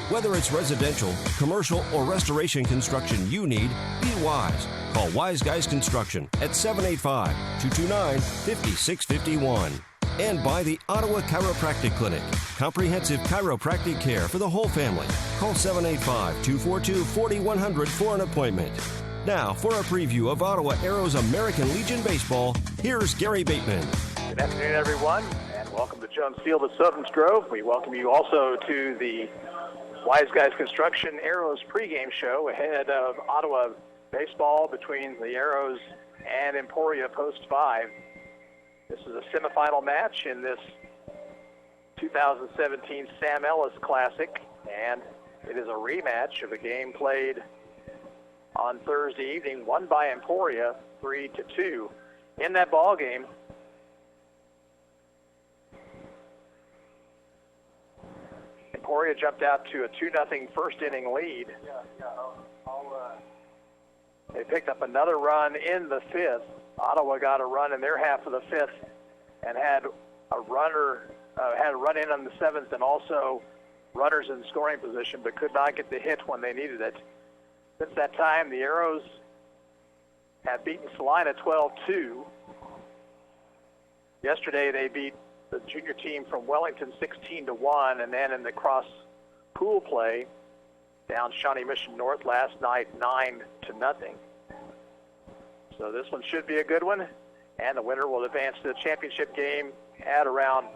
Whether it's residential, commercial, or restoration construction you need, be wise. Call Wise Guys Construction at 785-229-5651. And by the Ottawa Chiropractic Clinic, comprehensive chiropractic care for the whole family. Call 785-242-4100 for an appointment. Now, for a preview of Ottawa Arrows American Legion Baseball, here's Gary Bateman. Good afternoon, everyone, and welcome to Jones Field at Sovens Grove. We welcome you also to the Wise Guys Construction Arrows pregame show ahead of Ottawa baseball between the Arrows and Emporia Post 5. This is a semifinal match in this 2017 Sam Ellis Classic, and it is a rematch of a game played on Thursday evening, won by Emporia 3-2. In that ball game, Emporia jumped out to a 2-0 first inning lead. They picked up another run in the fifth. Ottawa got a run in their half of the fifth and had a run in on the seventh, and also runners in scoring position, but could not get the hit when they needed it. Since that time, the Arrows have beaten Salina 12-2. Yesterday, they beat the junior team from Wellington 16-1, and then in the cross pool play, down Shawnee Mission North last night 9-0. So this one should be a good one, and the winner will advance to the championship game at around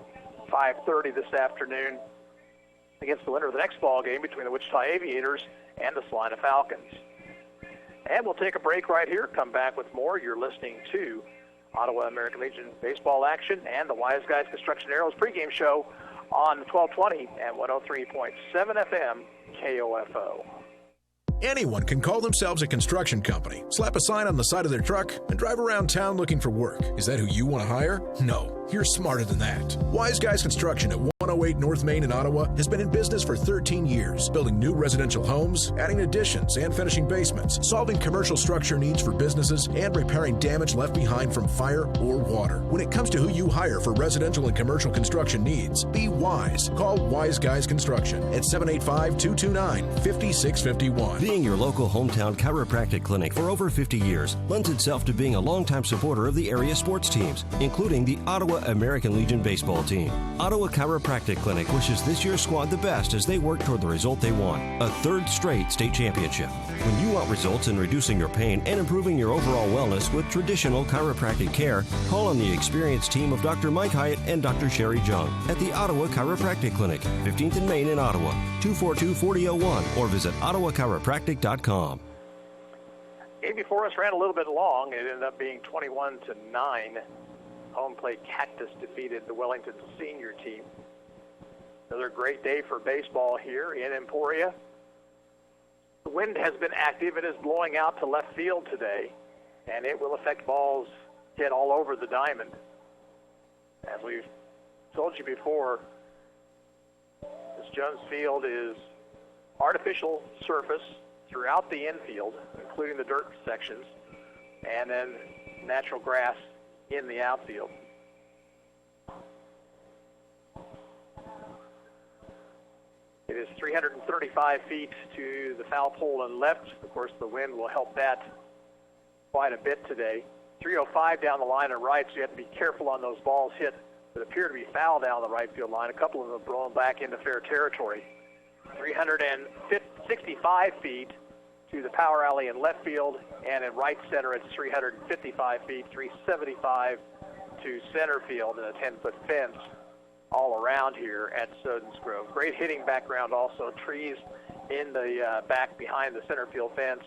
5:30 this afternoon against the winner of the next ball game between the Wichita Aviators and the Salina Falcons. And we'll take a break right here, come back with more. You're listening to Ottawa American Legion baseball action and the Wise Guys Construction Arrows pregame show on 1220 and 103.7 FM KOFO. Anyone can call themselves a construction company, slap a sign on the side of their truck, and drive around town looking for work. Is that who you want to hire? No, you're smarter than that. Wise Guys Construction at 108 North Main in Ottawa has been in business for 13 years, building new residential homes, adding additions and finishing basements, solving commercial structure needs for businesses, and repairing damage left behind from fire or water. When it comes to who you hire for residential and commercial construction needs, be wise. Call Wise Guys Construction at 785-229-5651. Being your local hometown chiropractic clinic for over 50 years lends itself to being a longtime supporter of the area sports teams, including the Ottawa American Legion baseball team. Ottawa Chiropractic Clinic wishes this year's squad the best as they work toward the result they want, a third straight state championship. When you want results in reducing your pain and improving your overall wellness with traditional chiropractic care, call on the experienced team of Dr. Mike Hyatt and Dr. Sherry Jung at the Ottawa Chiropractic Clinic, 15th and Main in Ottawa, 242-4001, or visit ottawachiropractic.com. Game before us ran a little bit long. It ended up being 21-9. Home plate Cactus defeated the Wellington senior team. Another great day for baseball here in Emporia. The wind has been active. It is blowing out to left field today, and it will affect balls hit all over the diamond. As we've told you before, this Jones Field is artificial surface throughout the infield, including the dirt sections, and then natural grass in the outfield. It is 335 feet to the foul pole and left. Of course, the wind will help that quite a bit today. 305 down the line and right, so you have to be careful on those balls hit that appear to be foul down the right field line. A couple of them blown back into fair territory. 365 feet to the power alley in left field, and in right center it's 355 feet, 375 to center field, and a 10-foot fence all around here at Sovens Grove. Great hitting background also, trees in the back behind the center field fence.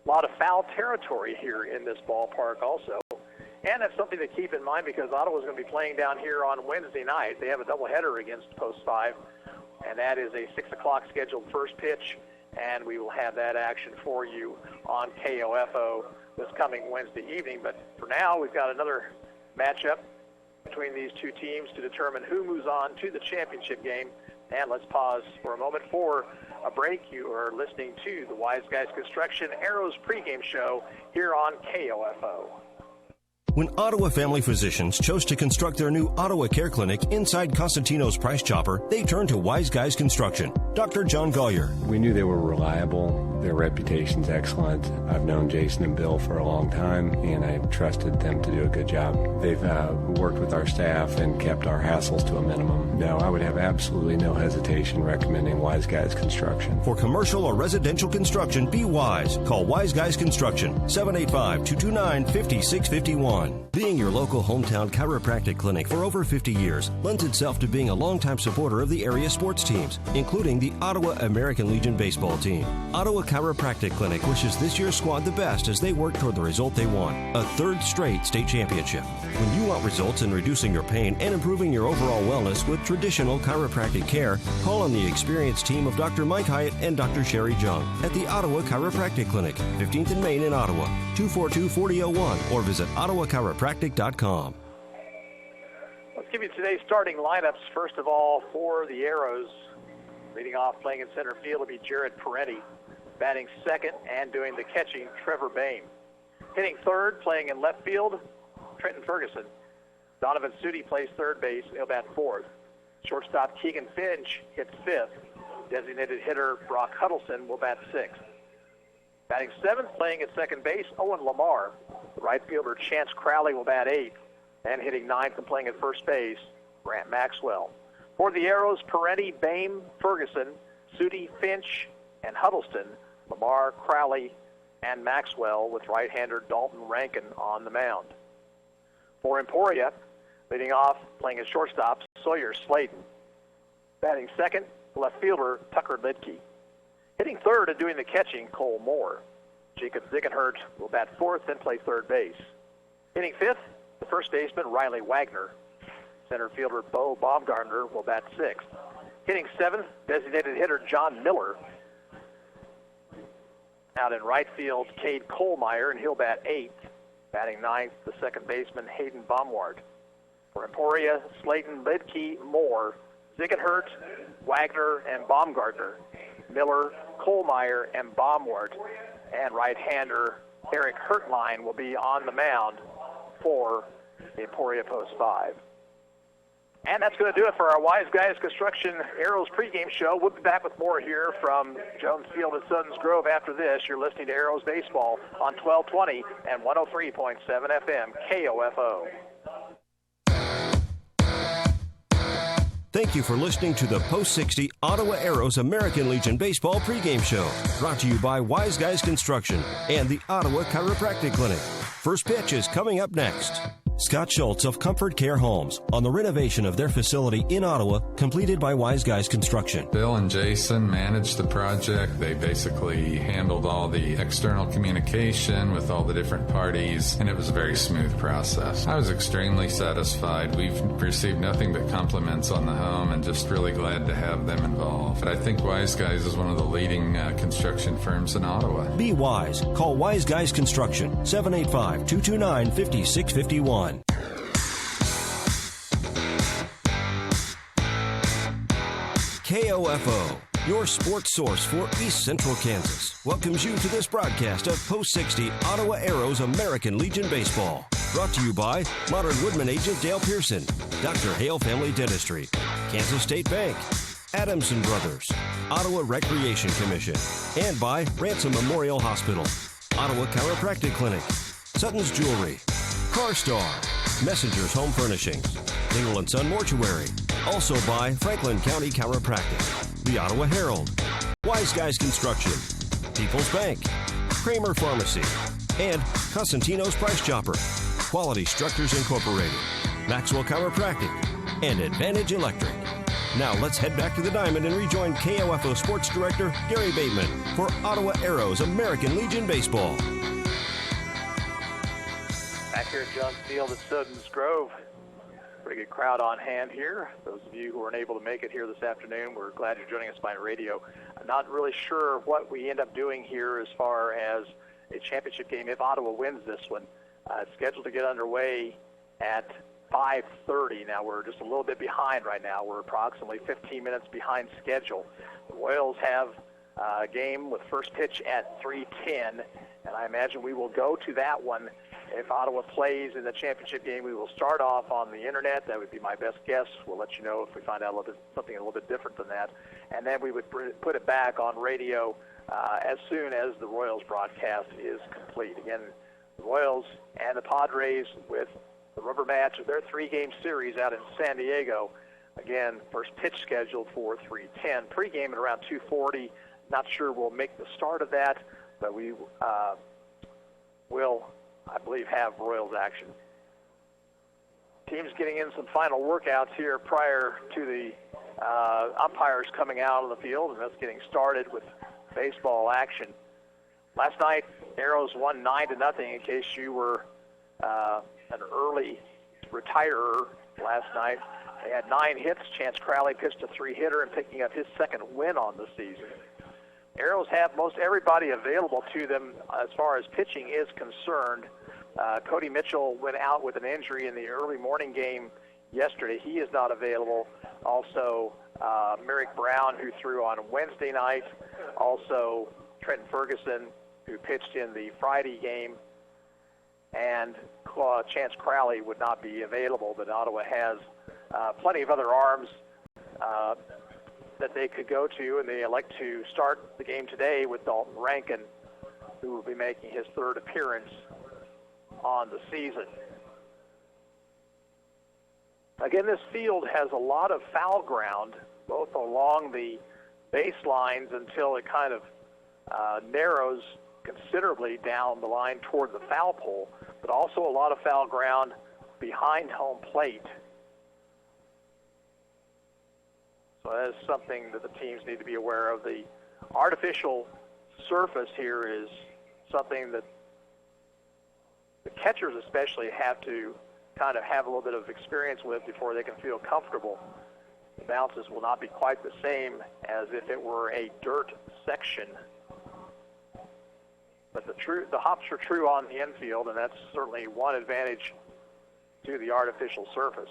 A lot of foul territory here in this ballpark also. And that's something to keep in mind because Ottawa's going to be playing down here on Wednesday night. They have a doubleheader against Post 5, and that is a 6 o'clock scheduled first pitch, and we will have that action for you on KOFO this coming Wednesday evening. But for now, we've got another matchup between these two teams to determine who moves on to the championship game. And let's pause for a moment for a break. You are listening to the Wise Guys Construction Arrows pregame show here on KOFO. When Ottawa Family Physicians chose to construct their new Ottawa Care Clinic inside Constantino's Price Chopper, they turned to Wise Guys Construction. Dr. John Gollier. We knew they were reliable. Their reputation's excellent. I've known Jason and Bill for a long time, and I trusted them to do a good job. They've worked with our staff and kept our hassles to a minimum. No, I would have absolutely no hesitation recommending Wise Guys Construction. For commercial or residential construction, be wise. Call Wise Guys Construction, 785-229-5651. Being your local hometown chiropractic clinic for over 50 years lends itself to being a longtime supporter of the area sports teams, including the Ottawa American Legion baseball team. Ottawa Chiropractic Clinic wishes this year's squad the best as they work toward the result they want, a third straight state championship. When you want results in reducing your pain and improving your overall wellness with traditional chiropractic care, call on the experienced team of Dr. Mike Hyatt and Dr. Sherry Jung at the Ottawa Chiropractic Clinic, 15th and Main in Ottawa, 242-4001, or visit ottawachiropractic.com. Let's give you today's starting lineups. First of all, for the Arrows, leading off playing in center field will be Jared Parenti. Batting second and doing the catching, Trevor Bain. Hitting third, playing in left field, Trenton Ferguson. Donovan Sudi plays third base. He'll bat fourth. Shortstop Keegan Finch hits fifth. Designated hitter Brock Huddleston will bat sixth. Batting seventh, playing at second base, Owen Lamar. The right fielder Chance Crowley will bat eighth. And hitting ninth and playing at first base, Grant Maxwell. For the Arrows, Parenti, Bain, Ferguson, Sudi, Finch, and Huddleston. Lamar, Crowley, and Maxwell with right-hander Dalton Rankin on the mound. For Emporia, leading off, playing as shortstop, Sawyer Slayton. Batting second, left fielder Tucker Lidke. Hitting third and doing the catching, Cole Moore. Jacob Zickenhurt will bat fourth and play third base. Hitting fifth, the first baseman Riley Wagner. Center fielder Bo Baumgartner will bat sixth. Hitting seventh, designated hitter John Miller. Out in right field, Cade Kohlmeyer, and he'll bat eighth. Batting ninth, the second baseman Hayden Baumwart. For Emporia, Slayton, Lidke, Moore, Zickenhurt, Wagner, and Baumgartner. Miller, Kohlmeyer, and Baumwart. And right-hander Eric Hertline will be on the mound for the Emporia Post 5. And that's going to do it for our Wise Guys Construction Arrows pregame show. We'll be back with more here from Jones Field at Suttons Grove after this. You're listening to Arrows Baseball on 1220 and 103.7 FM KOFO. Thank you for listening to the Post 60 Ottawa Arrows American Legion Baseball pregame show, brought to you by Wise Guys Construction and the Ottawa Chiropractic Clinic. First pitch is coming up next. Scott Schultz of Comfort Care Homes on the renovation of their facility in Ottawa, completed by Wise Guys Construction. Bill and Jason managed the project. They basically handled all the external communication with all the different parties, and it was a very smooth process. I was extremely satisfied. We've received nothing but compliments on the home and just really glad to have them involved. I think Wise Guys is one of the leading construction firms in Ottawa. Be wise. Call Wise Guys Construction, 785-229-5651. KOFO, your sports source for East Central Kansas, welcomes you to this broadcast of Post 60 Ottawa Arrows American Legion Baseball. Brought to you by Modern Woodman agent Dale Pearson, Dr. Hale Family Dentistry, Kansas State Bank, Adamson Brothers, Ottawa Recreation Commission, and by Ransom Memorial Hospital, Ottawa Chiropractic Clinic, Sutton's Jewelry, CarStar, Messengers Home Furnishings, Dingle & Son Mortuary, also by Franklin County Chiropractic, the Ottawa Herald, Wise Guys Construction, People's Bank, Kramer Pharmacy, and Constantino's Price Chopper, Quality Structures Incorporated, Maxwell Chiropractic, and Advantage Electric. Now let's head back to the Diamond and rejoin KOFO Sports Director Gary Bateman for Ottawa Arrows American Legion Baseball. Back here at Jones Field at Suttons Grove. Pretty good crowd on hand here. Those of you who weren't able to make it here this afternoon, we're glad you're joining us by radio. I'm not really sure what we end up doing here as far as a championship game if Ottawa wins this one. It's scheduled to get underway at 5:30. Now we're just a little bit behind right now. We're approximately 15 minutes behind schedule. The Royals have a game with first pitch at 3:10, and I imagine we will go to that one If Ottawa plays in the championship game, we will start off on the internet. That would be my best guess. We'll let you know if we find out something a little bit different than that. And then we would put it back on radio as soon as the Royals broadcast is complete. Again, the Royals and the Padres with the rubber match of their 3-game series out in San Diego. Again, first pitch scheduled for 3:10. Pre-game at around 2:40. Not sure we'll make the start of that, but we will, I believe, have Royals action. Teams getting in some final workouts here prior to the umpires coming out on the field, and that's getting started with baseball action. Last night, Arrows won 9-0. In case you were an early retirer last night, they had 9 hits. Chance Crowley pitched a 3-hitter and picking up his second win on the season. Arrows have most everybody available to them as far as pitching is concerned. Cody Mitchell went out with an injury in the early morning game yesterday. He is not available. Also, Merrick Brown, who threw on Wednesday night. Also, Trenton Ferguson, who pitched in the Friday game. And Chance Crowley would not be available, but Ottawa has plenty of other arms that they could go to, and they elect to start the game today with Dalton Rankin, who will be making his 3rd appearance on the season. Again, this field has a lot of foul ground, both along the baselines until it kind of narrows considerably down the line toward the foul pole, but also a lot of foul ground behind home plate. So that is something that the teams need to be aware of. The artificial surface here is something that the catchers especially have to kind of have a little bit of experience with before they can feel comfortable. The bounces will not be quite the same as if it were a dirt section. But the hops are true on the infield, and that's certainly one advantage to the artificial surface.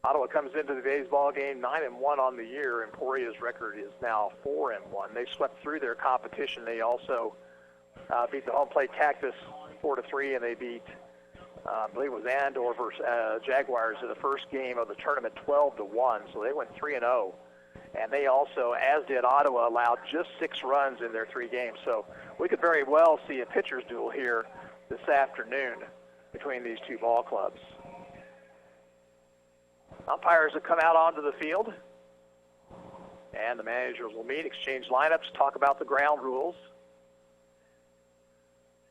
Ottawa comes into the baseball game 9-1 on the year. Emporia's record is now 4-1. They swept through their competition. They also beat the home plate Cactus 4-3, and they beat, I believe it was Andor versus Jaguars in the first game of the tournament 12-1. So they went 3-0. And they also, as did Ottawa, allowed just 6 runs in their 3 games. So we could very well see a pitcher's duel here this afternoon between these two ball clubs. Umpires have come out onto the field, and the managers will meet, exchange lineups, talk about the ground rules.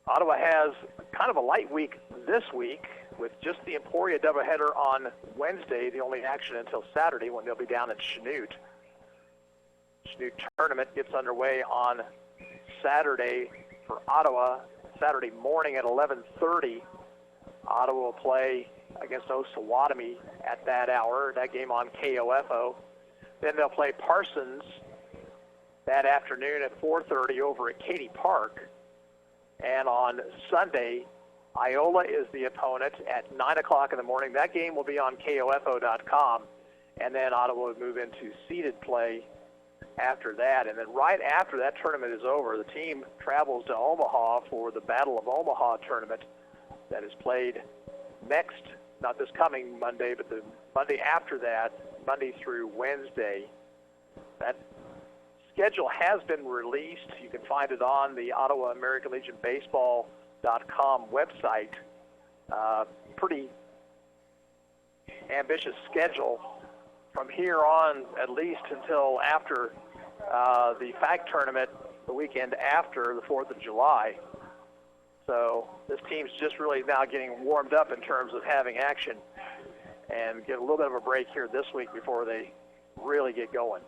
Ottawa has kind of a light week this week with just the Emporia doubleheader on Wednesday, the only action until Saturday when they'll be down in Chanute. Chanute tournament gets underway on Saturday for Ottawa. Saturday morning at 11:30, Ottawa will play against Osawatomie at that hour, that game on KOFO. Then they'll play Parsons that afternoon at 4:30 over at Katy Park. And on Sunday, Iola is the opponent at 9 o'clock in the morning. That game will be on KOFO.com. And then Ottawa will move into seeded play after that. And then right after that tournament is over, the team travels to Omaha for the Battle of Omaha tournament that is played next, not this coming Monday, but the Monday after that, Monday through Wednesday. That schedule has been released. You can find it on the Ottawa American Legion Baseball.com website. Pretty ambitious schedule from here on, at least until after the FAC tournament the weekend after the 4th of July. So this team's just really now getting warmed up in terms of having action and get a little bit of a break here this week before they really get going.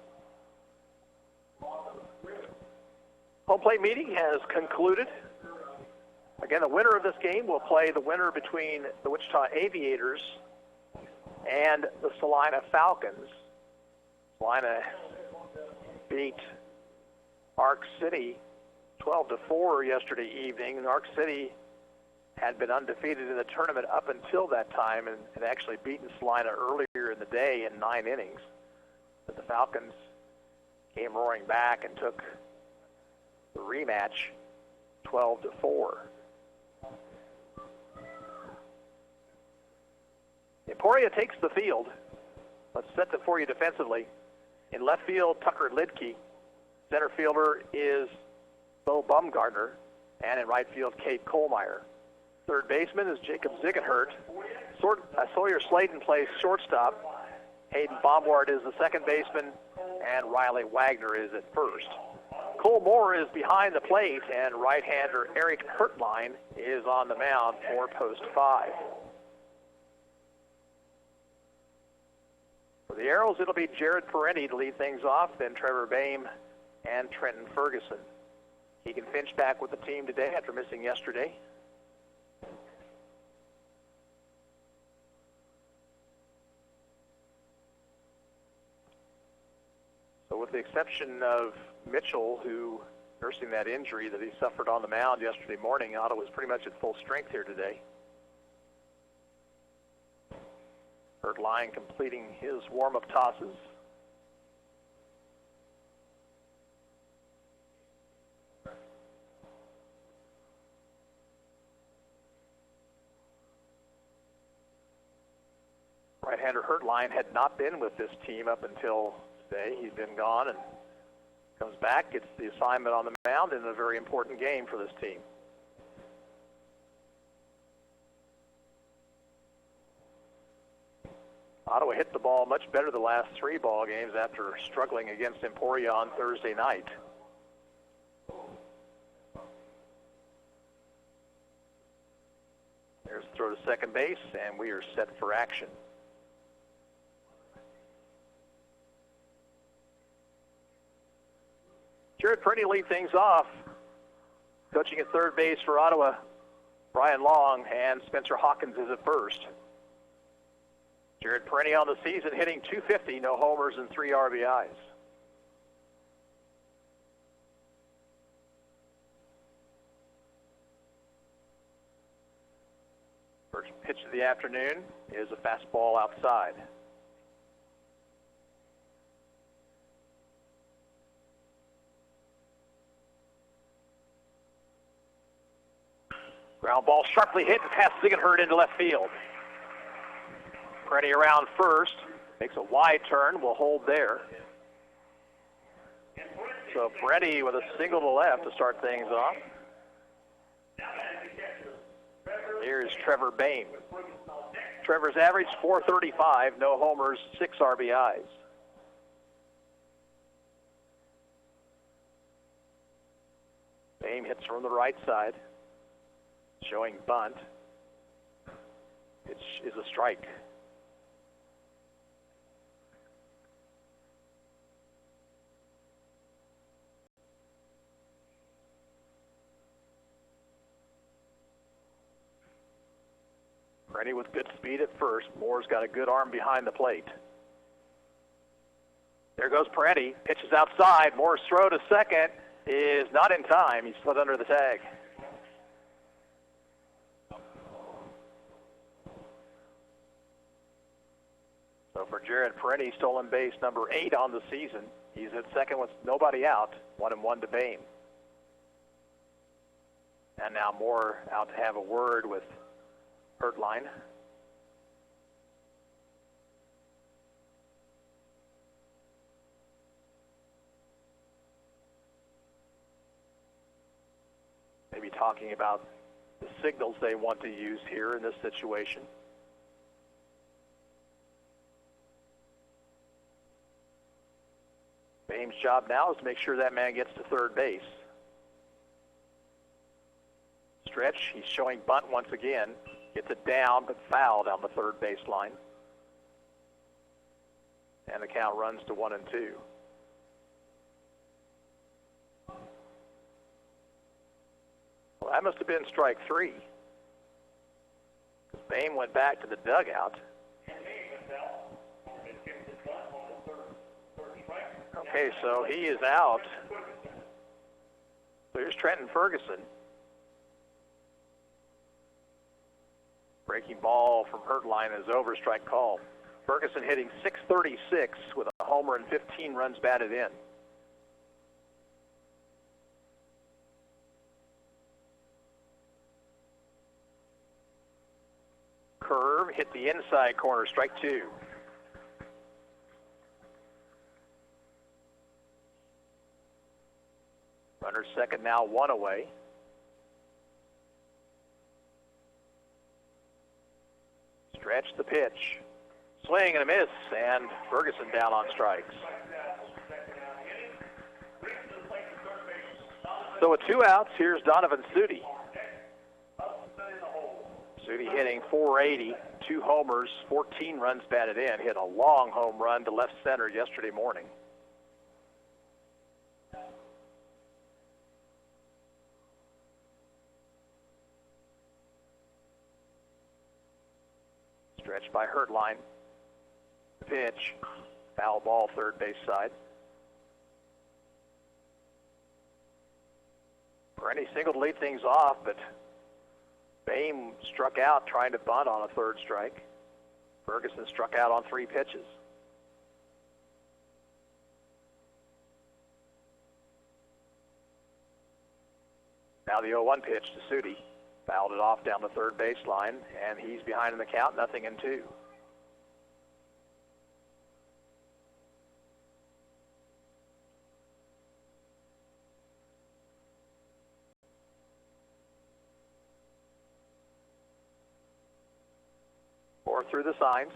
Home plate meeting has concluded. Again, the winner of this game will play the winner between the Wichita Aviators and the Salina Falcons. Salina beat Arc City 12-4 yesterday evening. And Arc City had been undefeated in the tournament up until that time and had actually beaten Salina earlier in the day in 9 innings. But the Falcons came roaring back and took the rematch 12-4. Emporia takes the field. Let's set that for you defensively. In left field, Tucker Lidke. Center fielder is Bo Bumgardner. And in right field, Kate Kohlmeyer. Third baseman is Jacob Ziegenhurt. Sawyer Slayton plays shortstop. Hayden Baumwart is the second baseman. And Riley Wagner is at first. Cole Moore is behind the plate, and right-hander Eric Hertline is on the mound for post 5. For the Arrows, it'll be Jared Parenti to lead things off, then Trevor Boehm and Trenton Ferguson. Keegan Finch back with the team today after missing yesterday. So with the exception of Mitchell, who nursing that injury that he suffered on the mound yesterday morning, Ottawa was pretty much at full strength here today. Hertline completing his warm-up tosses. Right-hander Hertline had not been with this team up until today. He's been gone and comes back, gets the assignment on the mound in a very important game for this team. Ottawa hit the ball much better the last 3 ball games after struggling against Emporia on Thursday night. There's a throw to second base, and we are set for action. Jared Parenti lead things off. Coaching at third base for Ottawa, Brian Long, and Spencer Hawkins is at first. Jared Parenti on the season hitting .250, no homers and 3 RBIs. First pitch of the afternoon is a fastball outside. Ground ball sharply hit and past Ziegenhurt into left field. Parenti around first, makes a wide turn, will hold there. So Parenti with a single to left to start things off. Here's Trevor Boehm. Trevor's average .435, no homers, 6 RBIs. Boehm hits from the right side, showing bunt. It is a strike. Parenti with good speed at first. Moore's got a good arm behind the plate. There goes Parenti. Pitches outside. Moore's throw to second is not in time. He slid under the tag. So for Jared Parenti, stolen base number 8 on the season. He's at second with nobody out. 1-1 to Boehm. And now Moore out to have a word with Hertline. Maybe talking about the signals they want to use here in this situation. Boehm's job now is to make sure that man gets to third base. Stretch, he's showing bunt once again. Gets it down, but foul down the third baseline. And the count runs to 1-2. Well, that must have been strike 3. Boehm went back to the dugout. Okay, so he is out. So here's Trenton Ferguson. Breaking ball from Hertline is over, strike call. Ferguson hitting .636 with a homer and 15 runs batted in. hit the inside corner, strike two. Runner second now, one away. Stretch the pitch. Swing and a miss, and Ferguson down on strikes. So with two outs, here's Donovan Sudi. Sudi hitting .480, 2 homers, 14 runs batted in. Hit a long home run to left center yesterday morning. Stretched by Hertline. Pitch, foul ball, third base side. Rennie single to lead things off, but Boehm struck out trying to bunt on a third strike. Ferguson struck out on 3 pitches. Now the 0-1 pitch to Sudi. Fouled it off down the third baseline, and he's behind in the count, 0-2. Through the signs.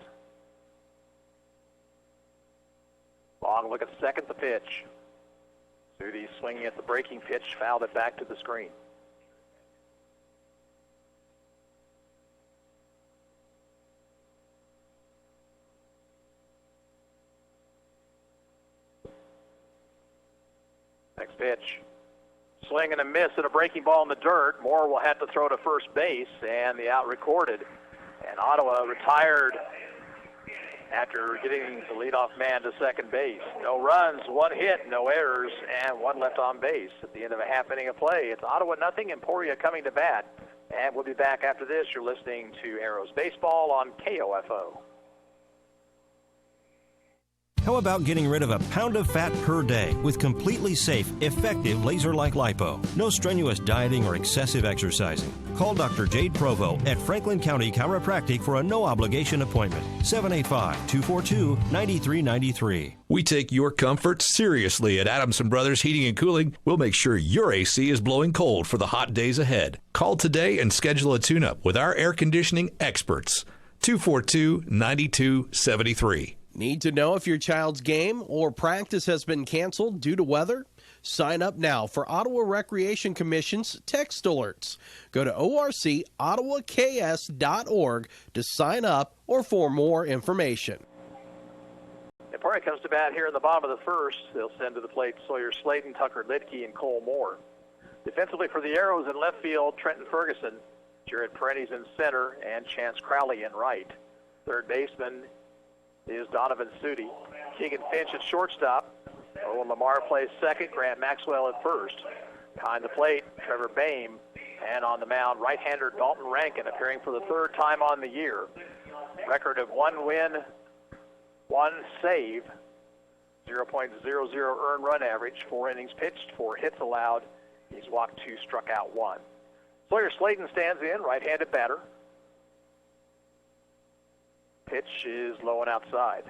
Long look at second, the pitch. Sudi swinging at the breaking pitch, fouled it back to the screen. Next pitch. Swing and a miss and a breaking ball in the dirt. Moore will have to throw to first base, and the out recorded. And Ottawa retired after getting the leadoff man to second base. No runs, 1 hit, no errors, and 1 left on base at the end of a half inning of play. It's Ottawa 0, Emporia coming to bat. And we'll be back after this. You're listening to Arrows Baseball on KOFO. How about getting rid of a pound of fat per day with completely safe, effective laser-like lipo? No strenuous dieting or excessive exercising. Call Dr. Jade Provo at Franklin County Chiropractic for a no-obligation appointment. 785-242-9393. We take your comfort seriously at Adamson Brothers Heating and Cooling. We'll make sure your AC is blowing cold for the hot days ahead. Call today and schedule a tune-up with our air conditioning experts. 242-9273. Need to know if your child's game or practice has been canceled due to weather? Sign up now for Ottawa Recreation Commission's text alerts. Go to orcottawaks.org to sign up or for more information. Emporia comes to bat here in the bottom of the first. They'll send to the plate Sawyer Slayton, Tucker Lidke, and Cole Moore. Defensively for the Arrows in left field, Trenton Ferguson, Jared Paredes in center, and Chance Crowley in right. Third baseman is Donovan Sudi. Keegan Finch at shortstop. Owen Lamar plays second. Grant Maxwell at first. Behind the plate, Trevor Boehm. And on the mound, right-hander Dalton Rankin, appearing for the third time on the year. Record of 1 win, 1 save, 0.00 earned run average, 4 innings pitched, 4 hits allowed. He's walked 2, struck out 1. Sawyer Slayton stands in, right-handed batter. Pitch is low and outside.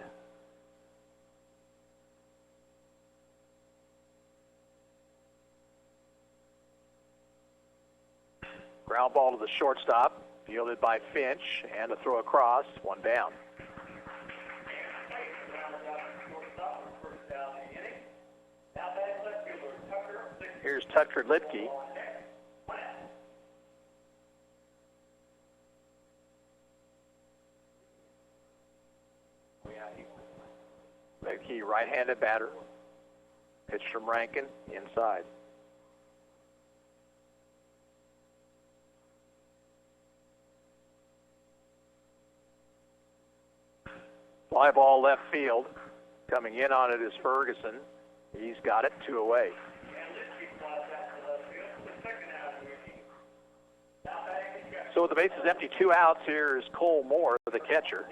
Ground ball to the shortstop, fielded by Finch, and a throw across, 1 down. Here's Tucker Lidke. Lidke, right-handed batter. Pitch from Rankin, inside. Fly ball left field. Coming in on it is Ferguson. He's got it, 2 away. So with the bases empty, 2 outs, here is Cole Moore, the catcher.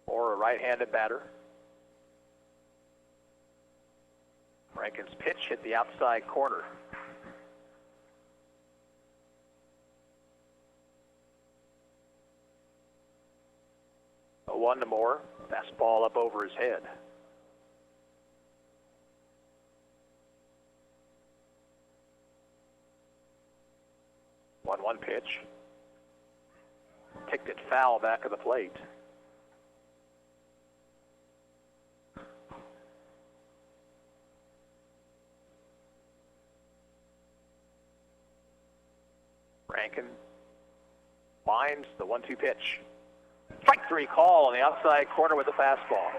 Or a right-handed batter. Rankin's pitch hit the outside corner. 2-1 to Moore. Fastball up over his head. One pitch. Kicked it foul back of the plate. Rankin winds the 1-2 pitch. Strike 3 call on the outside corner with the fastball.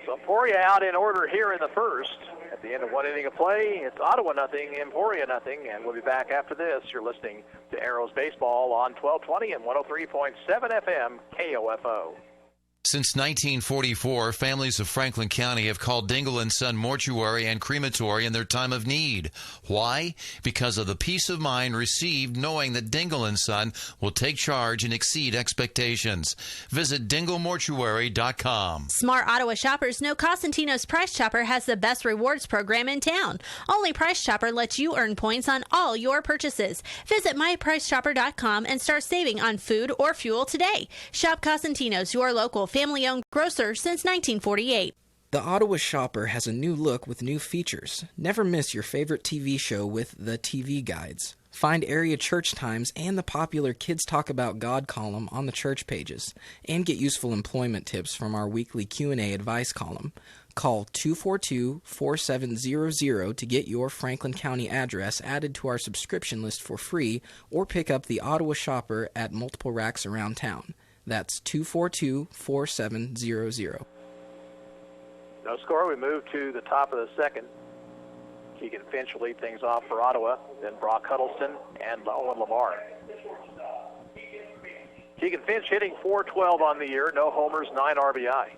So Emporia out in order here in the first. At the end of 1 inning of play, it's Ottawa nothing, Emporia nothing, and we'll be back after this. You're listening to Arrows Baseball on 1220 and 103.7 FM KOFO. Since 1944, families of Franklin County have called Dingle & Son Mortuary and Crematory in their time of need. Why? Because of the peace of mind received knowing that Dingle & Son will take charge and exceed expectations. Visit dinglemortuary.com. Smart Ottawa shoppers know Cosentino's Price Chopper has the best rewards program in town. Only Price Chopper lets you earn points on all your purchases. Visit mypricechopper.com and start saving on food or fuel today. Shop Cosentino's, your local family-owned grocer since 1948. The Ottawa Shopper has a new look with new features. Never miss your favorite TV show with the TV Guides. Find area church times and the popular Kids Talk About God column on the church pages. And get useful employment tips from our weekly Q&A advice column. Call 242-4700 to get your Franklin County address added to our subscription list for free, or pick up the Ottawa Shopper at multiple racks around town. That's 242-4700. No score. We move to the top of the second. Keegan Finch will lead things off for Ottawa, then Brock Huddleston and Owen Lamar. Keegan Finch hitting .412 on the year, no homers, 9 RBI.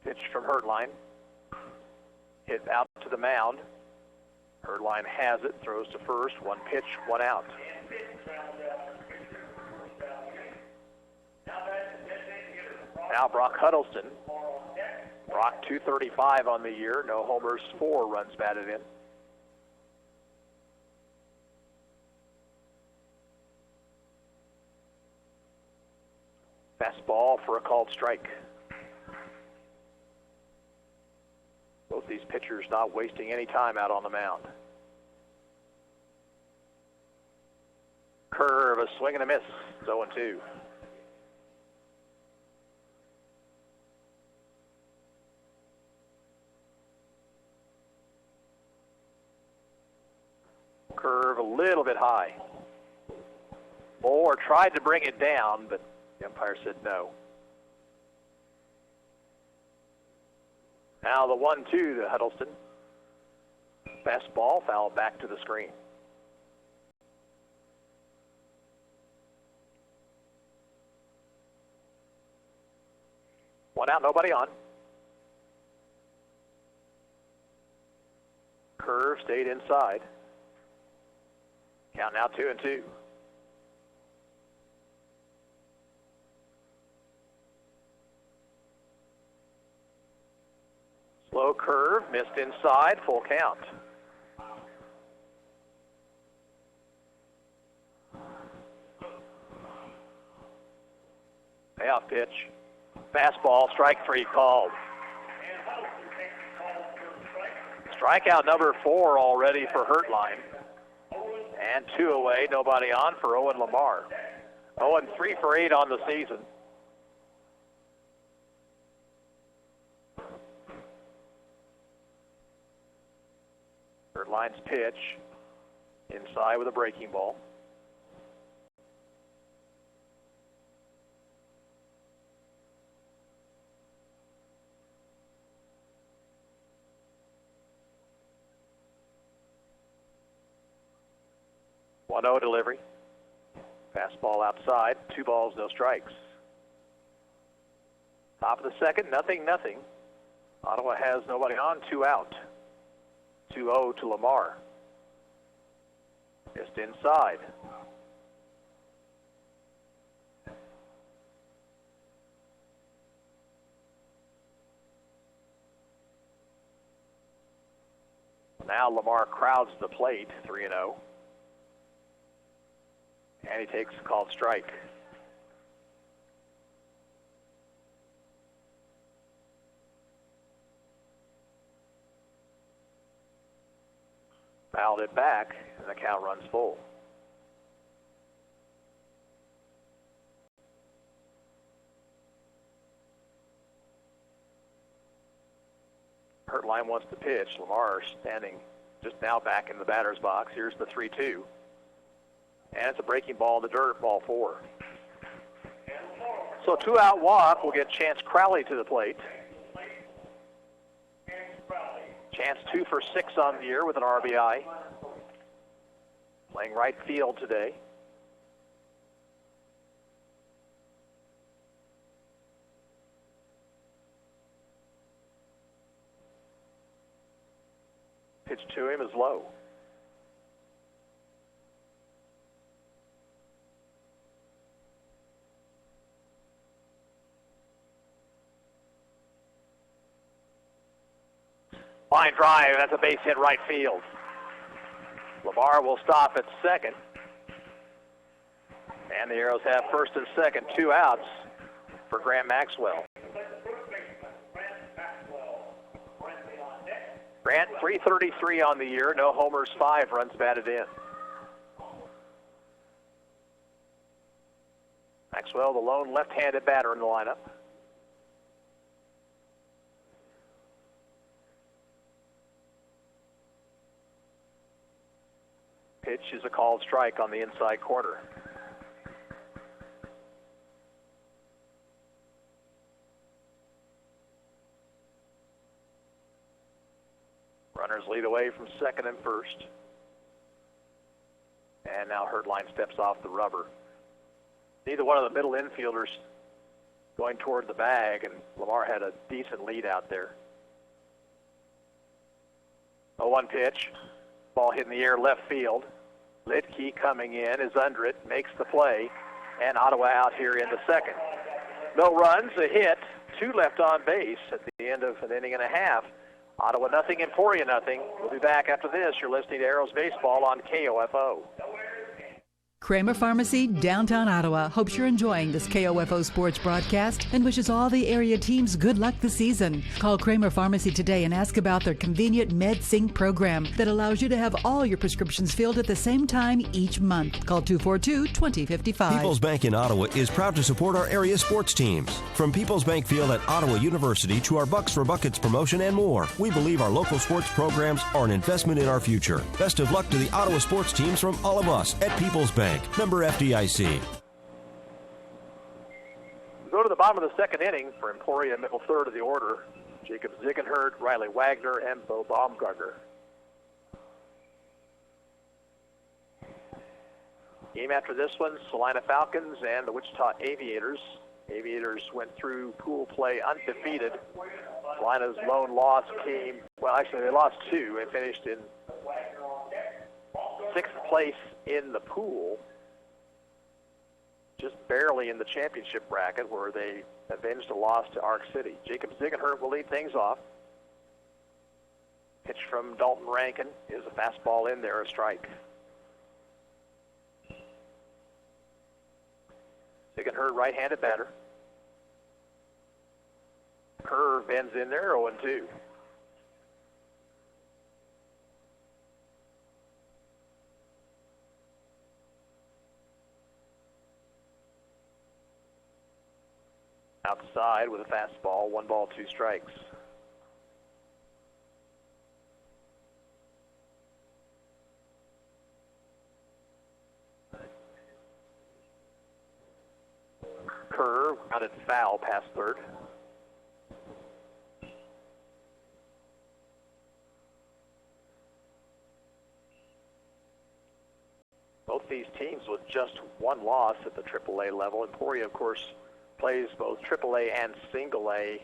Pitch from Hertline. Hit out to the mound. Hertline has it, throws to first. 1 pitch, 1 out. Now Brock Huddleston. Brock 235 on the year, no homers, 4 runs batted in. Fastball for a called strike. Both these pitchers not wasting any time out on the mound. Curve, a swing and a miss. 0-2. Curve a little bit high. Moore tried to bring it down, but the umpire said no. Now the 1-2 to Huddleston. Fastball, foul back to the screen. One out, nobody on. Curve stayed inside. Count now 2-2. Slow curve, missed inside, full count. Payoff pitch. Fastball, strike 3 called. Strikeout number 4 already for Hertline. And 2 away, nobody on for Owen Lamar. Owen 3 for 8 on the season. Hertline's pitch, inside with a breaking ball. One-0 delivery. Fastball outside. 2 balls, no strikes. Top of the second, 0-0. Ottawa has nobody on, 2 out. 2-0 to Lamar. Just inside. now Lamar crowds the plate, 3-0. And he takes a called strike. Fouled it back, and the count runs full. Hertline wants to pitch. Lamar standing just now back in the batter's box. Here's the 3-2. And it's a breaking ball in the dirt, ball 4. So 2-out walk will get Chance Crowley to the plate. Chance 2 for 6 on the year with an RBI. Playing right field today. Pitch to him is low. Line drive, that's a base hit right field. Lamar will stop at second. And the Arrows have first and second, 2 outs for Grant Maxwell. Grant, 333 on the year, no homers, 5 runs batted in. Maxwell, the lone left-handed batter in the lineup. Pitch is a called strike on the inside corner. Runners lead away from second and first. And now Hertline steps off the rubber. Neither one of the middle infielders going toward the bag, and Lamar had a decent lead out there. 0-1 pitch. Ball hit in the air left field. Lidke coming in, is under it, makes the play, and Ottawa out here in the second. No runs, a hit, 2 left on base at the end of an inning and a half. Ottawa nothing, Emporia nothing. We'll be back after this. You're listening to Arrows Baseball on KOFO. Kramer Pharmacy, downtown Ottawa, hopes you're enjoying this KOFO sports broadcast and wishes all the area teams good luck this season. Call Kramer Pharmacy today and ask about their convenient MedSync program that allows you to have all your prescriptions filled at the same time each month. Call 242-2055. People's Bank in Ottawa is proud to support our area sports teams. From People's Bank Field at Ottawa University to our Bucks for Buckets promotion and more, we believe our local sports programs are an investment in our future. Best of luck to the Ottawa sports teams from all of us at People's Bank. Member FDIC. Go to the bottom of the second inning for Emporia, middle third of the order. Jacob Ziegenherd, Riley Wagner, and Bo Baumgartner. Game after this one, Salina Falcons and the Wichita Aviators. Aviators went through pool play undefeated. Salina's lone loss came, well, actually they lost 2 and finished in 6th place in the pool, just barely in the championship bracket where they avenged a loss to Arc City. Jacob Ziegenherd will lead things off. Pitch from Dalton Rankin is a fastball in there, a strike. Ziegenherd, right-handed batter. Curve ends in there, 0-2. Outside with a fastball, 1 ball, 2 strikes. Curve, grounded foul past third. Both these teams with just 1 loss at the AAA level. Emporia, of course, plays both AAA and single A.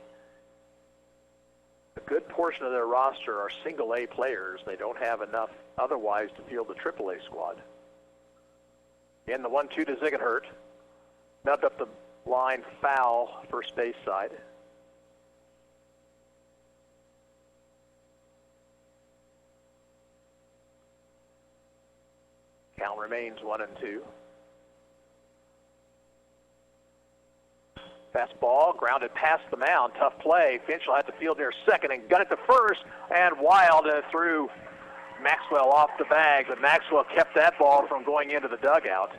A good portion of their roster are single A players. They don't have enough otherwise to field the AAA squad. Again, the 1-2 to Ziegenherd. Nubbed up the line, foul, first base side. remains 1-2. Fastball grounded past the mound. Tough play. Finch will have to field near second and got it to first. And Wild threw Maxwell off the bag, but Maxwell kept that ball from going into the dugout.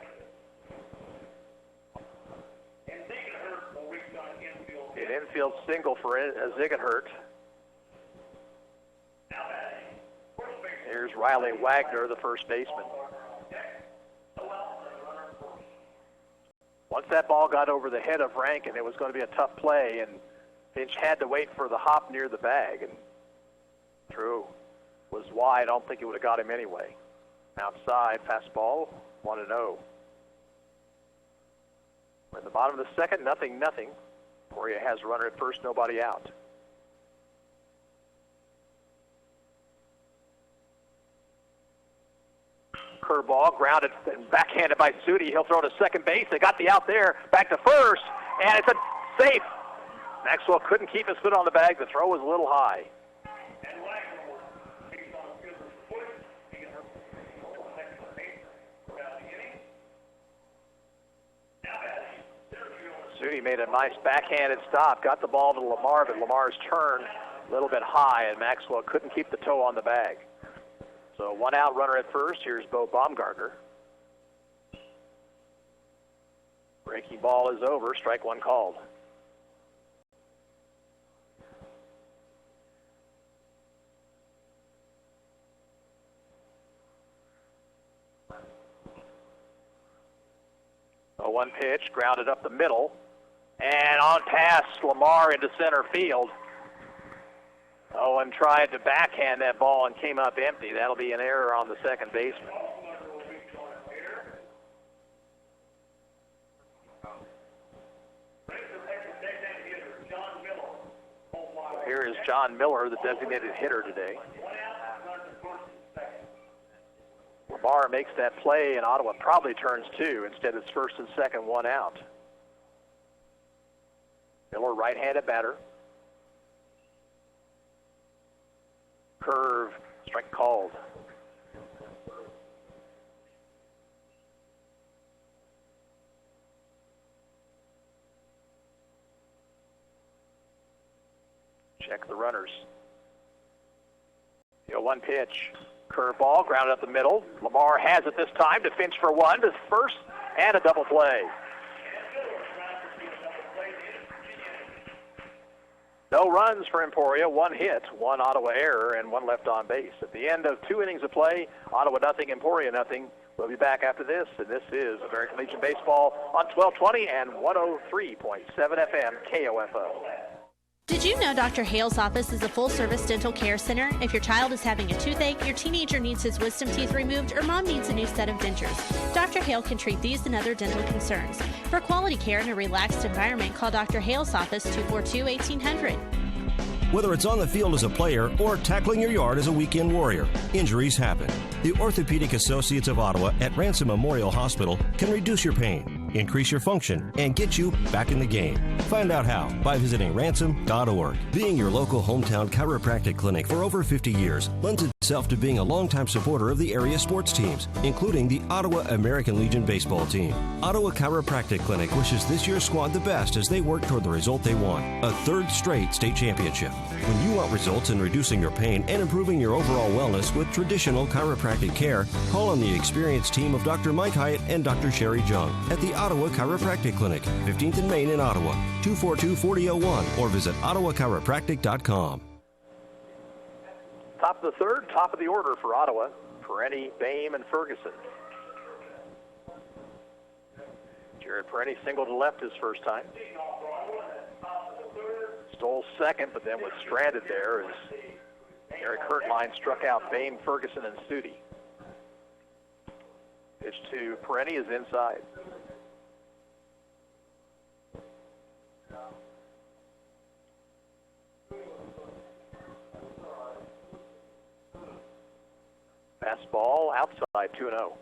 An infield single for Ziegenhurt. Here's Riley Wagner, the first baseman. Once that ball got over the head of Rankin, it was going to be a tough play, and Finch had to wait for the hop near the bag, and throw was wide. I don't think it would have got him anyway. Outside, fastball, 1-0. We're at the bottom of the second, 0-0. Emporia has a runner at first, nobody out. Curveball, grounded and backhanded by Sudi. He'll throw to second base. They got the out there. Back to first, and it's a safe. Maxwell couldn't keep his foot on the bag. The throw was a little high. Sudi made a nice backhanded stop. Got the ball to Lamar, but Lamar's turn a little bit high, and Maxwell couldn't keep the toe on the bag. So one out runner at first. Here's Bo Baumgartner. Breaking ball is over. Strike one called. A one pitch, grounded up the middle, and on past Lamar into center field. Owen tried to backhand that ball and came up empty. That'll be an error on the second baseman. Here is John Miller, the designated hitter today. Lamar makes that play, and Ottawa probably turns two. Instead, it's first and second, one out. Miller, right-handed batter. Curve, strike called. Check the runners. One pitch. Curveball, grounded up the middle. Lamar has it this time to Finch for one, to first, and a double play. No runs for Emporia, one hit, one Ottawa error, and one left on base. At the end of 2 innings of play, Ottawa nothing, Emporia nothing. We'll be back after this, and this is American Legion Baseball on 1220 and 103.7 FM KOFO. Did you know Dr. Hale's office is a full-service dental care center? If your child is having a toothache, your teenager needs his wisdom teeth removed, or mom needs a new set of dentures, Dr. Hale can treat these and other dental concerns. For quality care in a relaxed environment, call Dr. Hale's office 242-1800. Whether it's on the field as a player or tackling your yard as a weekend warrior, injuries happen. The Orthopedic Associates of Ottawa at Ransom Memorial Hospital can reduce your pain, increase your function, and get you back in the game. Find out how by visiting ransom.org. Being your local hometown chiropractic clinic for over 50 years lends itself to being a longtime supporter of the area sports teams, including the Ottawa American Legion baseball team. Ottawa Chiropractic Clinic wishes this year's squad the best as they work toward the result they want, a third straight state championship. When you want results in reducing your pain and improving your overall wellness with traditional chiropractic care, call on the experienced team of Dr. Mike Hyatt and Dr. Sherry Jung at the Ottawa Chiropractic Clinic, 15th and Main in Ottawa, 242-4001, or visit ottawachiropractic.com. Top of the third, top of the order for Ottawa, Perenni, Bame, and Ferguson. Jared Perenni single to left his first time. Stole second, but then was stranded there as Eric Hertline struck out Bame, Ferguson, and Studi. Pitch to Perenni is inside. Fastball outside, 2-0.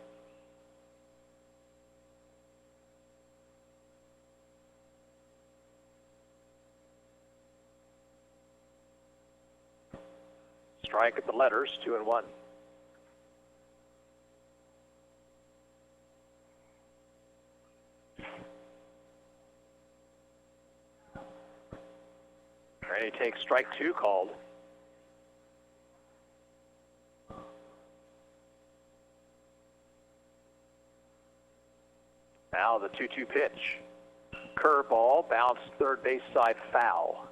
Strike at the letters, 2-1. Ready to take strike 2 called. Now the 2-2 pitch. Curveball, bounced third base side foul.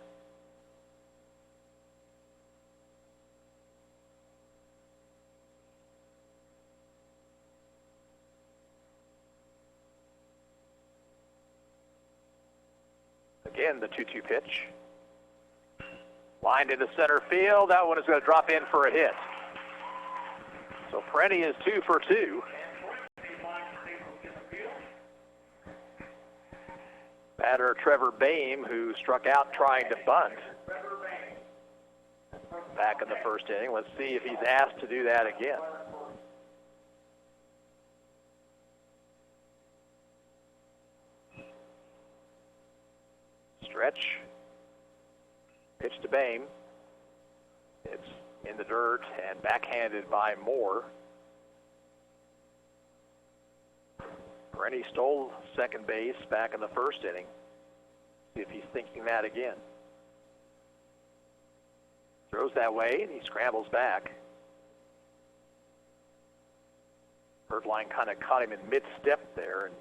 Again, the 2-2 pitch. Lined into center field. That one is going to drop in for a hit. So Perenni is 2 for 2. Batter Trevor Boehm, who struck out trying to bunt back in the first inning. Let's see if he's asked to do that again. Stretch. Pitch to Boehm. It's in the dirt and backhanded by Moore. Perenni stole second base back in the first inning. See if he's thinking that again. Throws that way, and he scrambles back. Birdline kind of caught him in mid-step there, and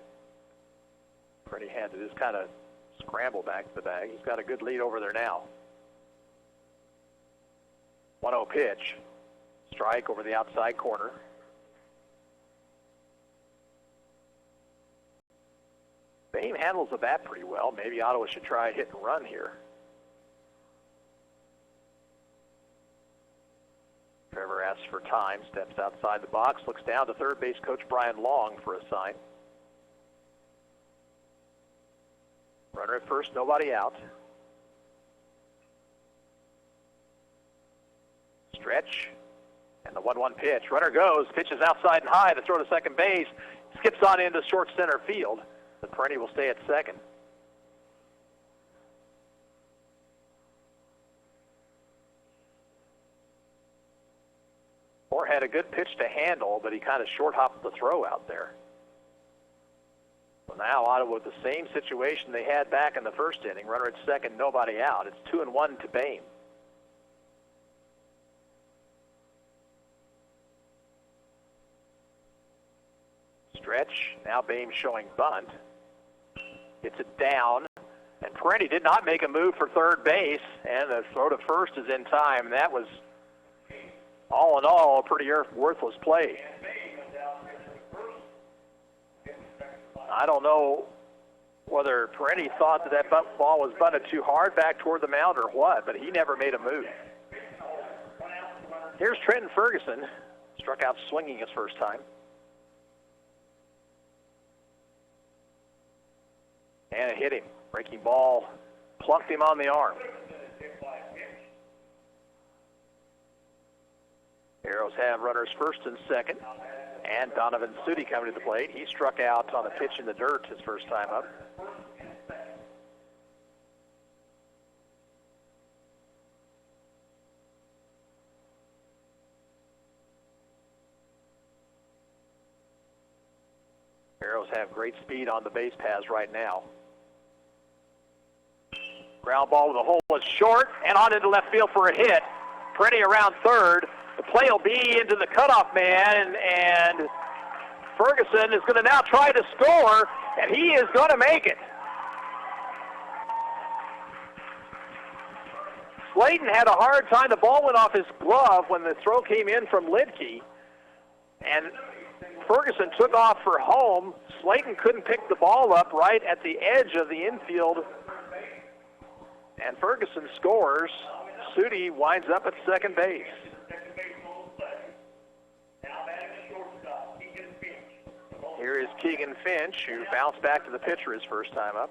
Perenni had to just kind of scramble back to the bag. He's got a good lead over there now. 1-0 pitch. Strike over the outside corner. Boehm handles the bat pretty well. Maybe Ottawa should try a hit and run here. Trevor asks for time, steps outside the box, looks down to third base coach Brian Long for a sign. Runner at first, nobody out. Stretch, and the 1-1 pitch. Runner goes, pitches outside and high to throw to second base, skips on into short center field. But Perenni will stay at second. Moore had a good pitch to handle, but he kind of short-hopped the throw out there. So now Ottawa with the same situation they had back in the first inning. Runner at second, nobody out. It's 2-1 to Boehm. Stretch, now Boehm showing bunt. Gets it down, and Perenni did not make a move for third base, and the throw to first is in time. And that was, all in all, a pretty worthless play. I don't know whether Perenni thought that ball was bunted too hard back toward the mound or what, but he never made a move. Here's Trenton Ferguson, struck out swinging his first time. And it hit him. Breaking ball plucked him on the arm. Arrows have runners first and second. And Donovan Sudi coming to the plate. He struck out on a pitch in the dirt his first time up. Arrows have great speed on the base paths right now. Ground ball to the hole is short and on into left field for a hit. Perenni around third. The play will be into the cutoff man, and Ferguson is going to now try to score, and he is going to make it. Slayton had a hard time. The ball went off his glove when the throw came in from Lidke, and Ferguson took off for home. Slayton couldn't pick the ball up right at the edge of the infield, and Ferguson scores. Sudi winds up at second base. Here is Keegan Finch, who bounced back to the pitcher his first time up.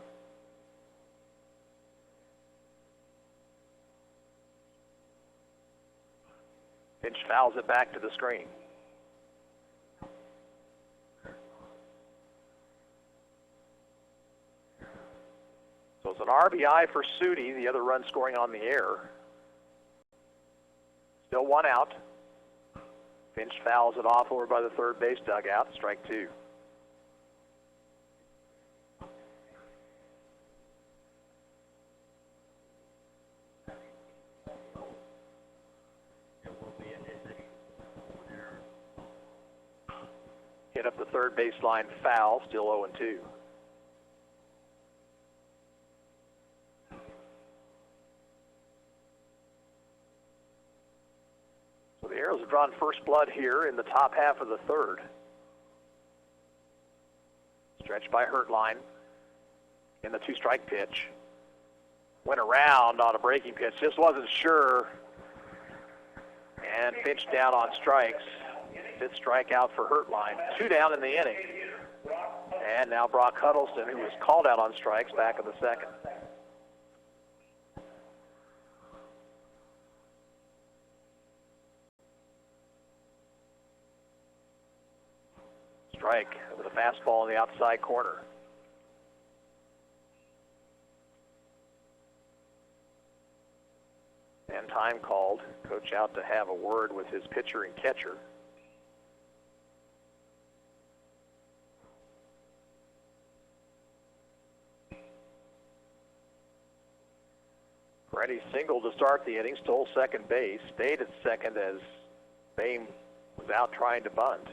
Finch fouls it back to the screen. So it's an RBI for Sudi, the other run scoring on the air. Still one out. Finch fouls it off over by the third base dugout, strike two. Hit up the third baseline foul, still 0-2. So the Arrows have drawn first blood here in the top half of the third. Stretched by Hertline in the two-strike pitch. Went around on a breaking pitch, just wasn't sure. And pitched down on strikes. Fifth strikeout for Hertline. 2 down in the inning. And now Brock Huddleston, who was called out on strikes, back in the second. Strike with a fastball in the outside corner. And time called. Coach out to have a word with his pitcher and catcher. Reddy singled to start the inning, stole second base, stayed at second as Boehm was out trying to bunt.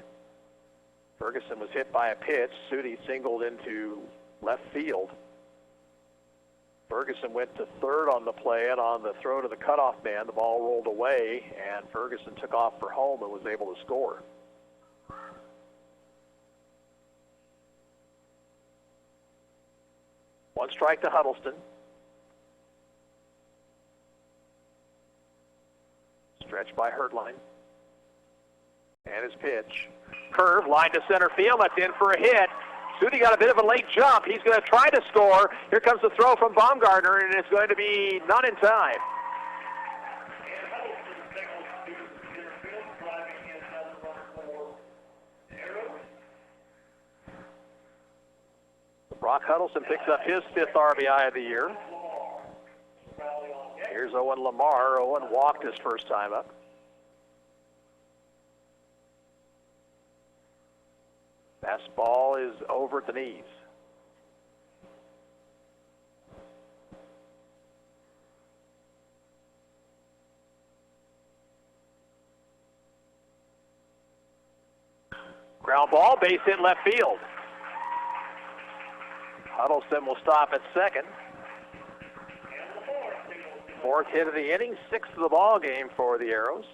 Ferguson was hit by a pitch. Sudi singled into left field. Ferguson went to third on the play, and on the throw to the cutoff man, the ball rolled away, and Ferguson took off for home and was able to score. One strike to Huddleston. Stretched by Hertline. And his pitch. Curve, line to center field. That's in for a hit. Sudi got a bit of a late jump. He's going to try to score. Here comes the throw from Baumgartner, and it's going to be not in time. Brock Huddleston picks up his 5th RBI of the year. Here's Owen Lamar. Owen walked his first time up. Fastball is over at the knees. Ground ball, base hit left field. Huddleston will stop at second. 4th hit of the inning, 6th of the ball game for the Arrows.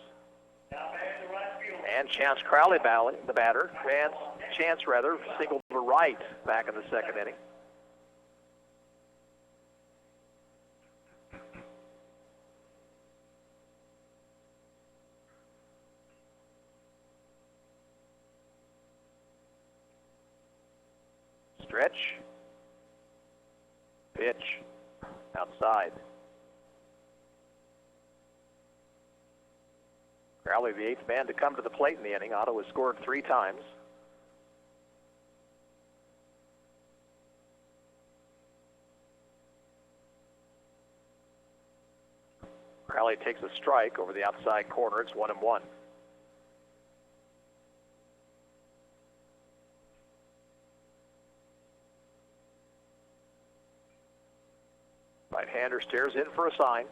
And Chance Crowley, the batter. Chance singled to right back in the second inning. Stretch. Pitch. Outside. Crowley, the 8th man to come to the plate in the inning. Ottawa scored 3 times. Crowley takes a strike over the outside corner. It's 1-1. Right-hander stares in for a sign.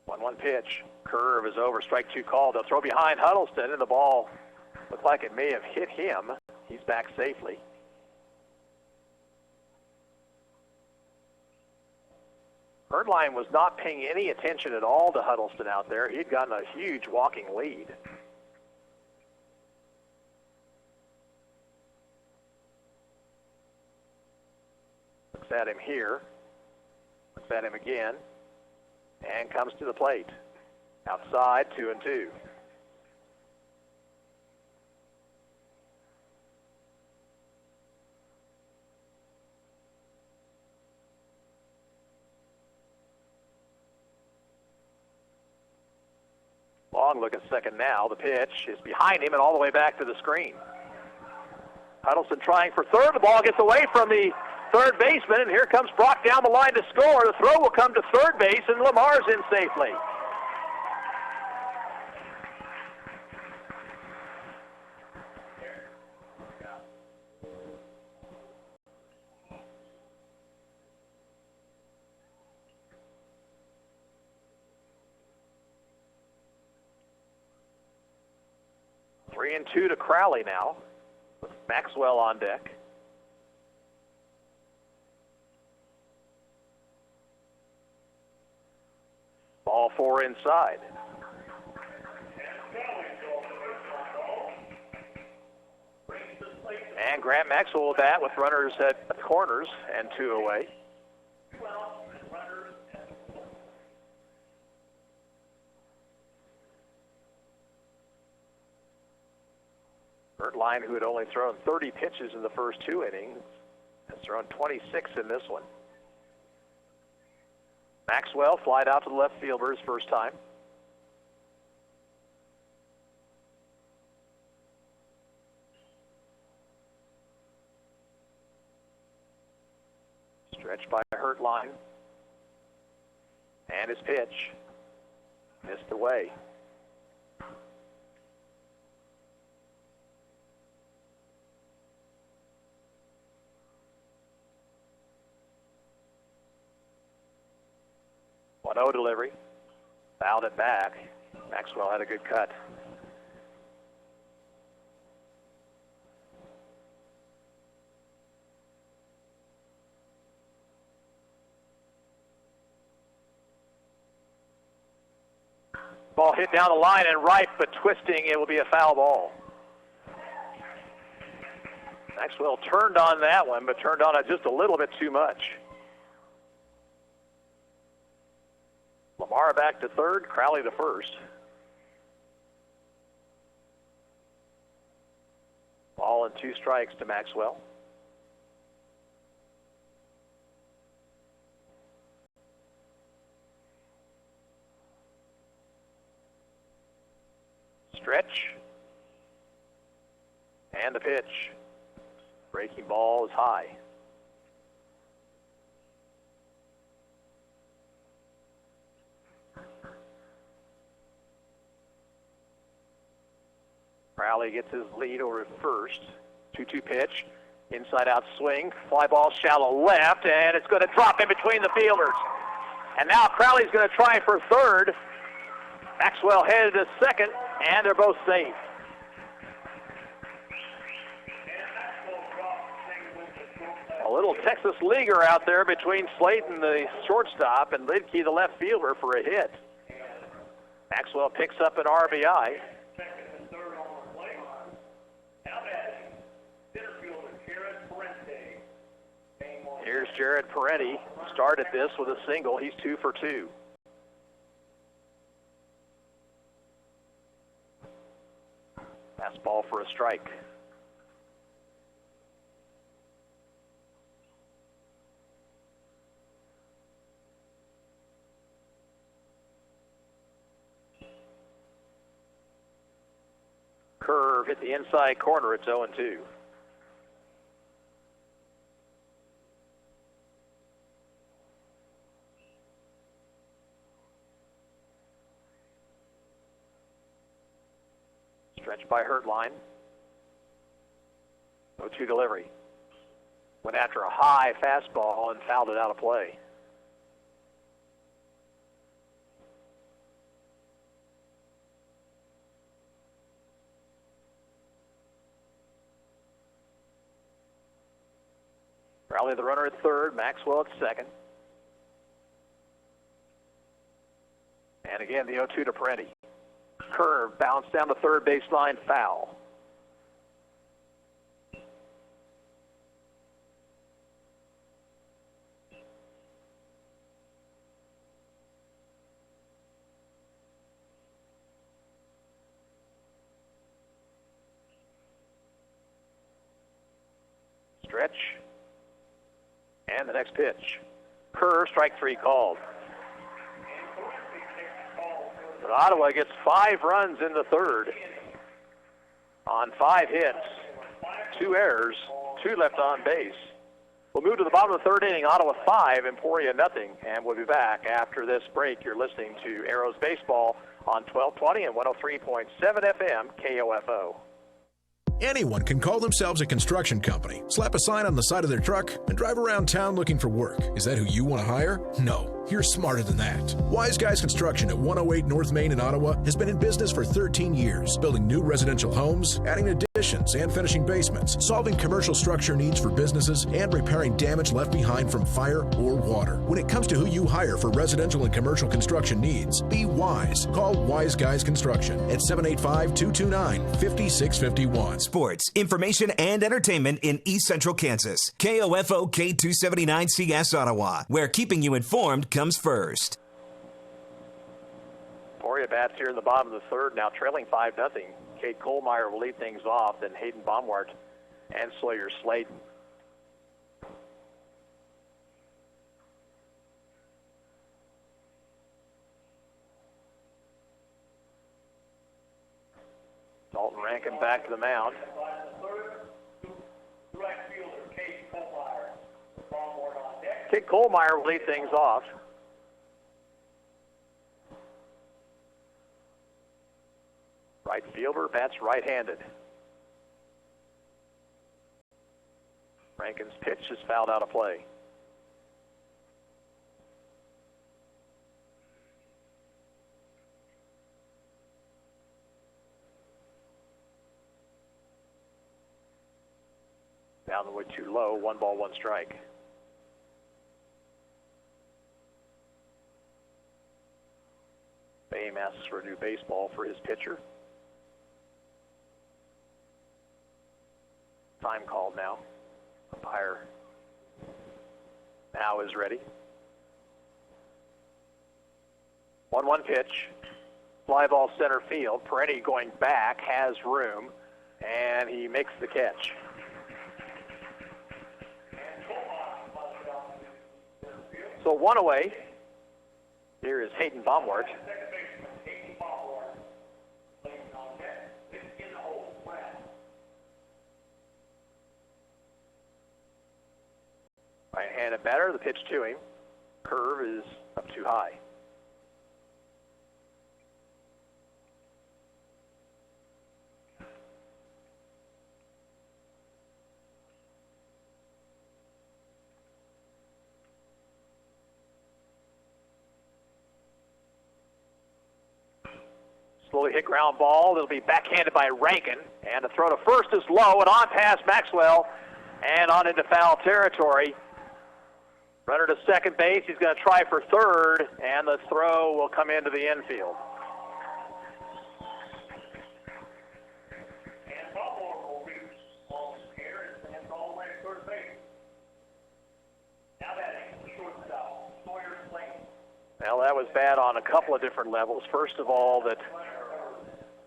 1-1 pitch. Curve is over. Strike 2 called. They'll throw behind Huddleston, and the ball looked like it may have hit him. He's back safely. Hertline was not paying any attention at all to Huddleston out there. He'd gotten a huge walking lead. Looks at him here. Looks at him again. And comes to the plate. Outside, 2-2. Long look at second now. The pitch is behind him and all the way back to the screen. Huddleston trying for third. The ball gets away from the third baseman, and here comes Brock down the line to score. The throw will come to third base, and Lamar's in safely. 3-2 to Crowley now, with Maxwell on deck. Ball 4 inside. And Grant Maxwell will bat with runners at the corners and 2 away. Line, who had only thrown 30 pitches in the first 2 innings, has thrown 26 in this one. Maxwell flied out to the left fielder his first time. Stretched by Hertline. And his pitch. Missed away. No delivery. Fouled it back. Maxwell had a good cut. Ball hit down the line and right, but twisting, it will be a foul ball. Maxwell turned on that one, but turned on it just a little bit too much. Lamar back to third, Crowley to first. Ball and 2 strikes to Maxwell. Stretch. And the pitch. Breaking ball is high. Crowley gets his lead over at first. 2-2 pitch. Inside out swing. Fly ball shallow left, and it's going to drop in between the fielders. And now Crowley's going to try for third. Maxwell headed to second, and they're both safe. A little Texas leaguer out there between Slayton, the shortstop, and Lidke, the left fielder, for a hit. Maxwell picks up an RBI. Here's Jared Parenti. Started this with a single. He's 2 for 2. Fastball for a strike. Curve hit the inside corner. It's 0-2. Stretched by Hertline. 0-2 delivery. Went after a high fastball and fouled it out of play. Crowley the runner at third, Maxwell at second. And again, the 0-2 to Parenti. Curve, bounce down the third baseline, foul. Stretch. And the next pitch. Curve, strike 3 called. But Ottawa gets 5 runs in the third on 5 hits, 2 errors, 2 left on base. We'll move to the bottom of the third inning. Ottawa 5, Emporia nothing, and we'll be back after this break. You're listening to Arrows Baseball on 1220 and 103.7 FM KOFO. Anyone can call themselves a construction company, slap a sign on the side of their truck, and drive around town looking for work. Is that who you want to hire? No, you're smarter than that. Wise Guys Construction at 108 North Main in Ottawa has been in business for 13 years, building new residential homes, adding additions and finishing basements, solving commercial structure needs for businesses, and repairing damage left behind from fire or water. When it comes to who you hire for residential and commercial construction needs, be wise. Call Wise Guys Construction at 785-229-5651. Sports, information, and entertainment in East Central Kansas. KOFO K279CS Ottawa, where keeping you informed comes first. Emporia bats here in the bottom of the third, now trailing 5-0. Kate Kohlmeyer will lead things off, then Hayden Baumwart and Sawyer Sladen. Dalton Rankin back to the mound. Kate Kohlmeyer will lead things off. Right fielder bats right-handed. Rankin's pitch is fouled out of play. Down the wood too low, 1 ball, 1 strike. Boehm asks for a new baseball for his pitcher. Time called now. Umpire now is ready. 1-1 pitch. Fly ball center field. Peretti going back, has room, and he makes the catch. So 1 away. Here is Hayden Baumwart. Right-handed batter, the pitch to him. Curve is up too high. Slowly hit ground ball. It'll be backhanded by Rankin. And the throw to first is low and on past Maxwell and on into foul territory. Runner to second base. He's going to try for third, and the throw will come into the infield. Well, that was bad on a couple of different levels. First of all, that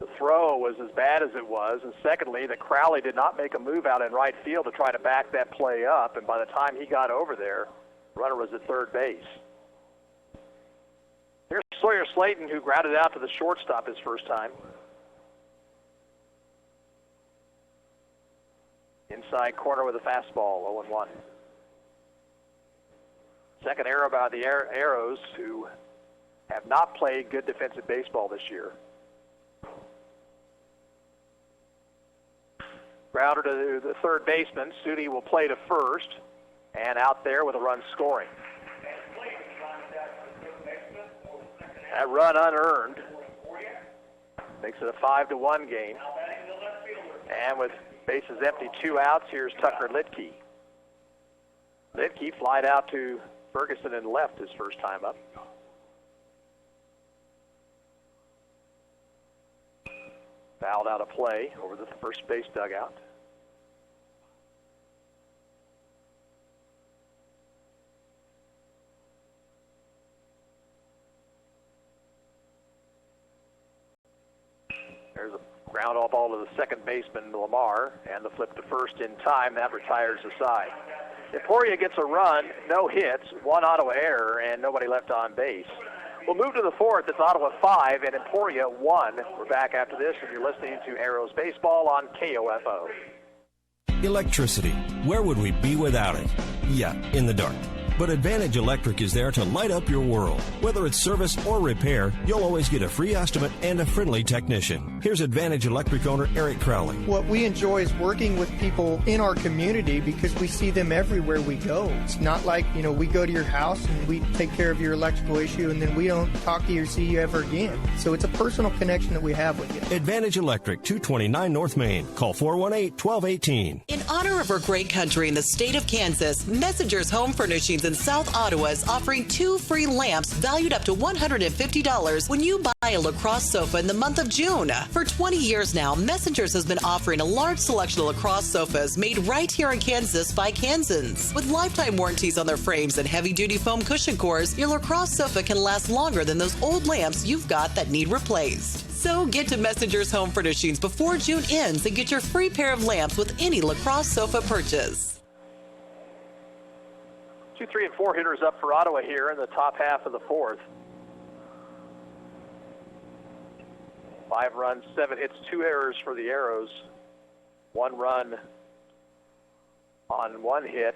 the throw was as bad as it was, and secondly, that Crowley did not make a move out in right field to try to back that play up, and by the time he got over there, the runner was at third base. Here's Sawyer Sladen, who grounded out to the shortstop his first time. Inside corner with a fastball, 0-1. Second arrow by the Arrows, who have not played good defensive baseball this year. Grounder to the third baseman. Sudi will play to first, and out there with a run scoring. That run unearned makes it a 5-1 game. And with bases empty, 2 outs, here's Tucker Litke. Litke flied out to Ferguson and left his first time up. Fouled out of play over the first base dugout. There's a ground ball to the second baseman, Lamar, and the flip to first in time. That retires the side. Emporia gets a run, no hits, 1 Ottawa error, and nobody left on base. We'll move to the fourth. It's Ottawa 5 and Emporia 1. We're back after this, and you're listening to Arrows Baseball on KOFO. Electricity. Where would we be without it? Yeah, in the dark. But Advantage Electric is there to light up your world. Whether it's service or repair, you'll always get a free estimate and a friendly technician. Here's Advantage Electric owner Eric Crowley. What we enjoy is working with people in our community because we see them everywhere we go. It's not like, we go to your house and we take care of your electrical issue and then we don't talk to you or see you ever again. So it's a personal connection that we have with you. Advantage Electric, 229 North Main. Call 418-1218. In honor of our great country in the state of Kansas, Messengers Home Furnishings in South Ottawa is offering 2 free lamps valued up to $150 when you buy a lacrosse sofa in the month of June. For 20 years now, Messengers has been offering a large selection of lacrosse sofas made right here in Kansas by Kansans. With lifetime warranties on their frames and heavy-duty foam cushion cores, your lacrosse sofa can last longer than those old lamps you've got that need replaced. So get to Messengers Home Furnishings before June ends and get your free pair of lamps with any lacrosse sofa purchase. 2, 3, and 4 hitters up for Ottawa here in the top half of the fourth. 5 runs, 7 hits, 2 errors for the Arrows. 1 run on 1 hit,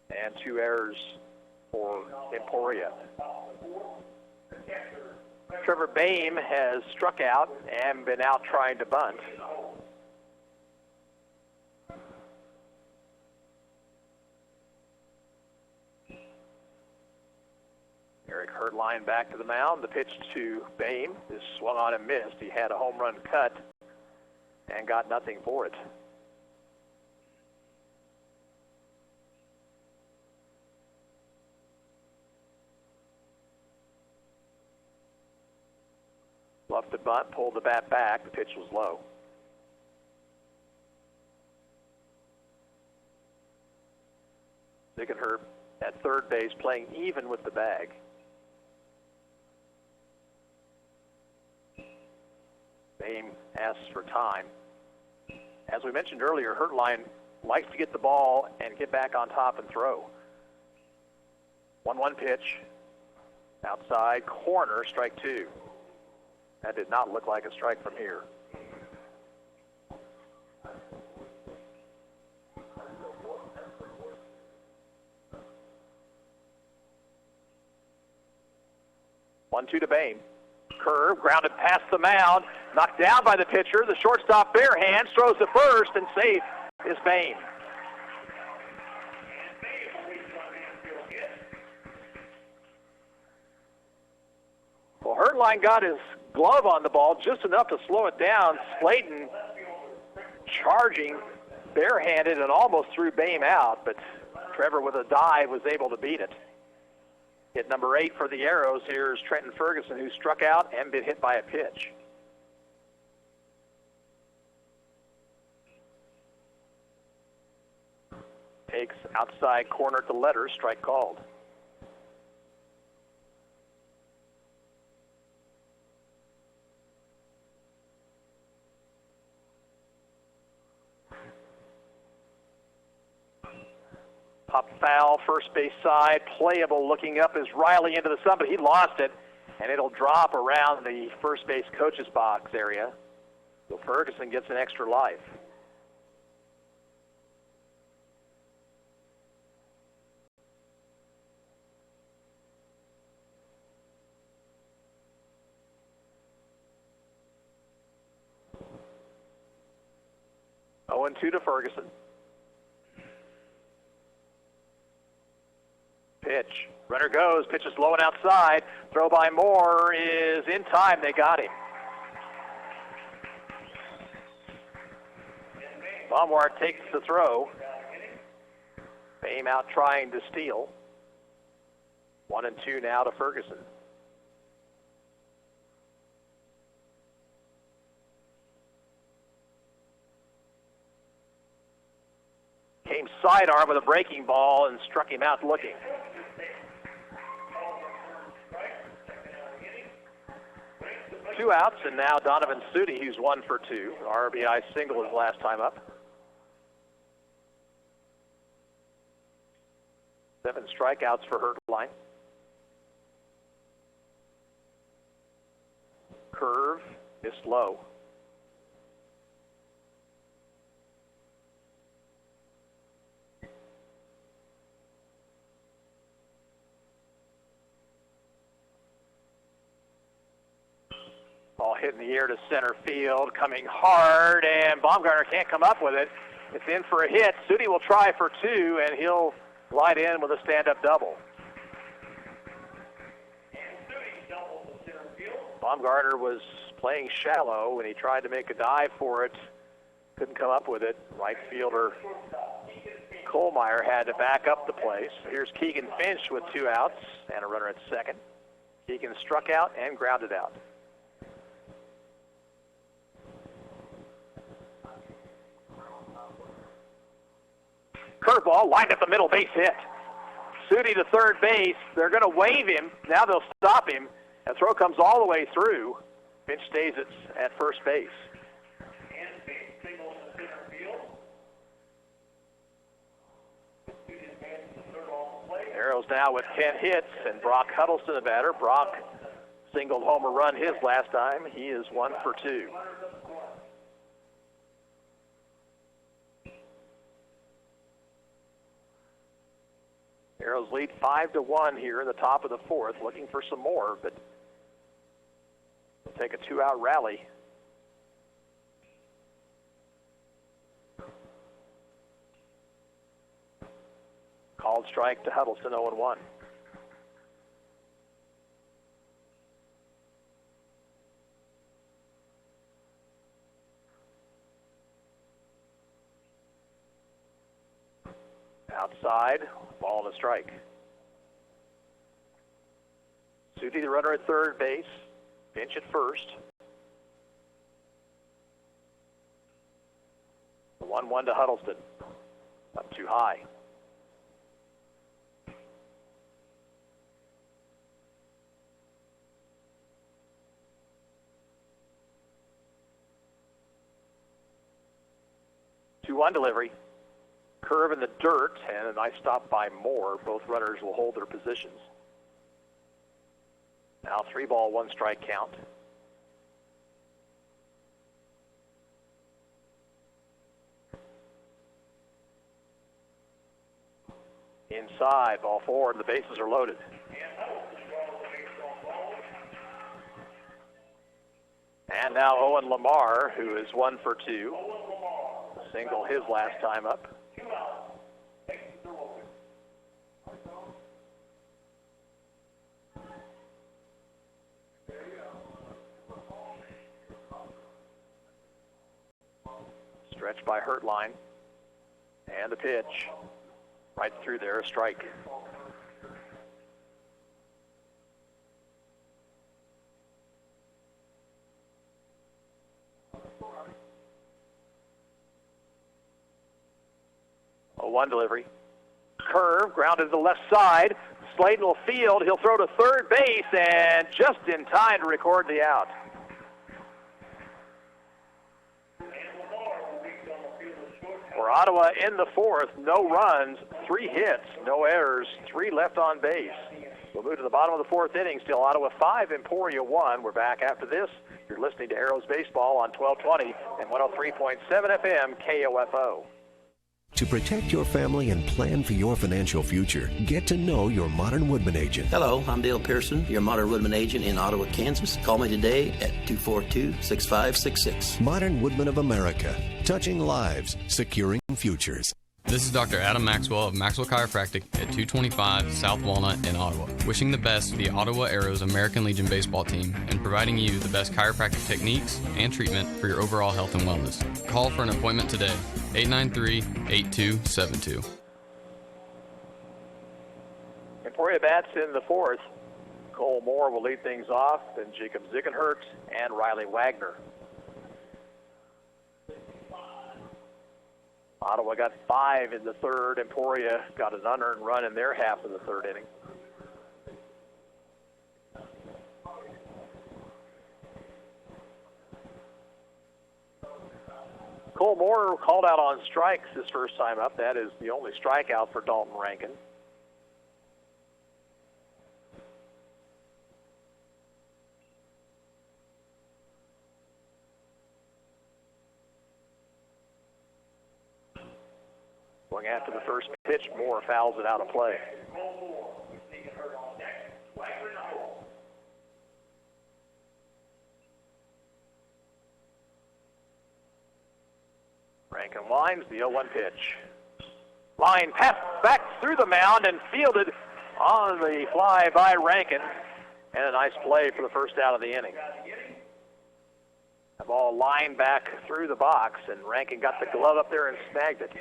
and 2 errors for Emporia. Trevor Boehm has struck out and been out trying to bunt. Eric Hertline back to the mound. The pitch to Boehm is swung on and missed. He had a home run cut and got nothing for it. Bluffed the bunt, pulled the bat back. The pitch was low. Zickenherb at third base playing even with the bag. Boehm asks for time. As we mentioned earlier, Hertline likes to get the ball and get back on top and throw. 1-1 pitch. Outside corner, strike 2. That did not look like a strike from here. One-two to Boehm. Curve, grounded past the mound, knocked down by the pitcher. The shortstop bare hands, throws to first, and safe is Boehm. Well, Hertline got his glove on the ball just enough to slow it down. Slayton charging barehanded and almost threw Boehm out, but Trevor with a dive was able to beat it. Hit number 8 for the Arrows. Here's Trenton Ferguson, who struck out and been hit by a pitch. Takes outside corner to letter, strike called. Pop foul, first base side, playable, looking up is Riley into the sun, but he lost it, and it'll drop around the first base coach's box area. So Ferguson gets an extra life. Oh, 0-2 to Ferguson. Pitch. Runner goes. Pitch is low and outside. Throw by Moore is in time. They got him. Baumwart takes the throw. Boehm out trying to steal. 1-2 now to Ferguson. Came sidearm with a breaking ball and struck him out looking. Two outs, and now Donovan Sudi, who's 1 for 2. RBI single his last time up. 7 strikeouts for Hertline. Curve is low. Ball hit in the air to center field, coming hard, and Baumgartner can't come up with it. It's in for a hit. Sudi will try for two, and he'll glide in with a stand-up double. Baumgartner was playing shallow when he tried to make a dive for it. Couldn't come up with it. Right fielder Kohlmeyer had to back up the place. Here's Keegan Finch with 2 outs and a runner at second. Keegan struck out and grounded out. Curveball, lined up the middle, base hit. Sudi to third base. They're going to wave him. Now they'll stop him. And throw comes all the way through. Finch stays at first base. Arrows now with 10 hits, and Brock Huddleston the batter. Brock singled home a run his last time. He is 1 for 2. Arrows lead 5-1 here in the top of the fourth, looking for some more, but they'll take a 2-out rally. Called strike to Huddleston, 0-1. Outside, ball and a strike. Sudi, the runner at third base. Finch at first. The 1-1 to Huddleston. Up too high. Two-one delivery. Curve in the dirt, and a nice stop by Moore. Both runners will hold their positions. Now 3-ball, 1-strike count. Inside, ball forward, the bases are loaded. And now Owen Lamar, who is 1 for 2. Single his last time up. Stretch by Hurtline. And the pitch. Right through there, a strike. A 1 delivery. Curve, grounded to the left side. Slayton will field. He'll throw to third base, and just in time to record the out. For Ottawa in the fourth, no runs, 3 hits, no errors, 3 left on base. We'll move to the bottom of the fourth inning. Still Ottawa 5, Emporia 1. We're back after this. You're listening to Arrows Baseball on 1220 and 103.7 FM KOFO. To protect your family and plan for your financial future, get to know your Modern Woodman agent. Hello, I'm Dale Pearson, your Modern Woodman agent in Ottawa, Kansas. Call me today at 242-6566. Modern Woodman of America, touching lives, securing futures. This is Dr. Adam Maxwell of Maxwell Chiropractic at 225 South Walnut in Ottawa, wishing the best for the Ottawa Arrows American Legion baseball team and providing you the best chiropractic techniques and treatment for your overall health and wellness. Call for an appointment today, 893-8272. Emporia bats in the fourth. Cole Moore will lead things off, then Jacob Ziegenhurt and Riley Wagner. Ottawa got 5 in the third. Emporia got an unearned run in their half of the third inning. Cole Moore called out on strikes his first time up. That is the only strikeout for Dalton Rankin. Going after the first pitch, Moore fouls it out of play. Rankin lines the 0-1 pitch. Line passed back through the mound and fielded on the fly by Rankin. And a nice play for the first out of the inning. The ball lined back through the box, and Rankin got the glove up there and snagged it.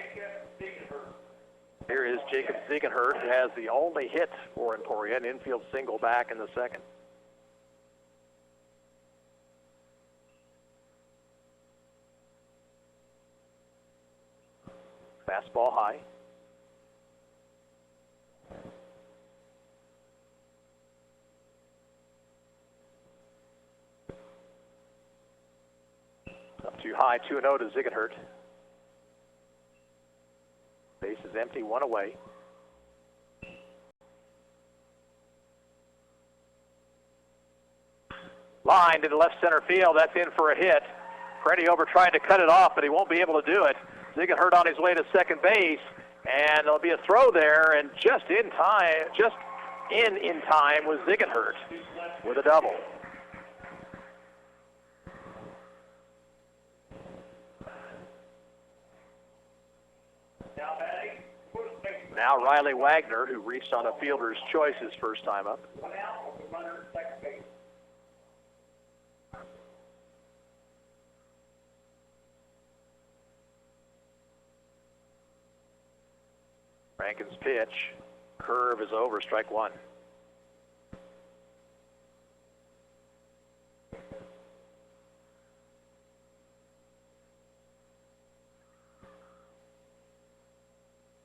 Here is Jacob Ziegenhurt, who has the only hit for Emporia, an infield single back in the second. Fastball high. Up too high, 2-0 to Ziegenhurt. Base is empty, one away. Line to the left center field. That's in for a hit. Freddie over trying to cut it off, but he won't be able to do it. Ziegenhurt on his way to second base, and there'll be a throw there, and just in time was Ziegenhurt with a double. Now Riley Wagner, who reached on a fielder's choice his first time up. Rankin's pitch, curve is over, strike one.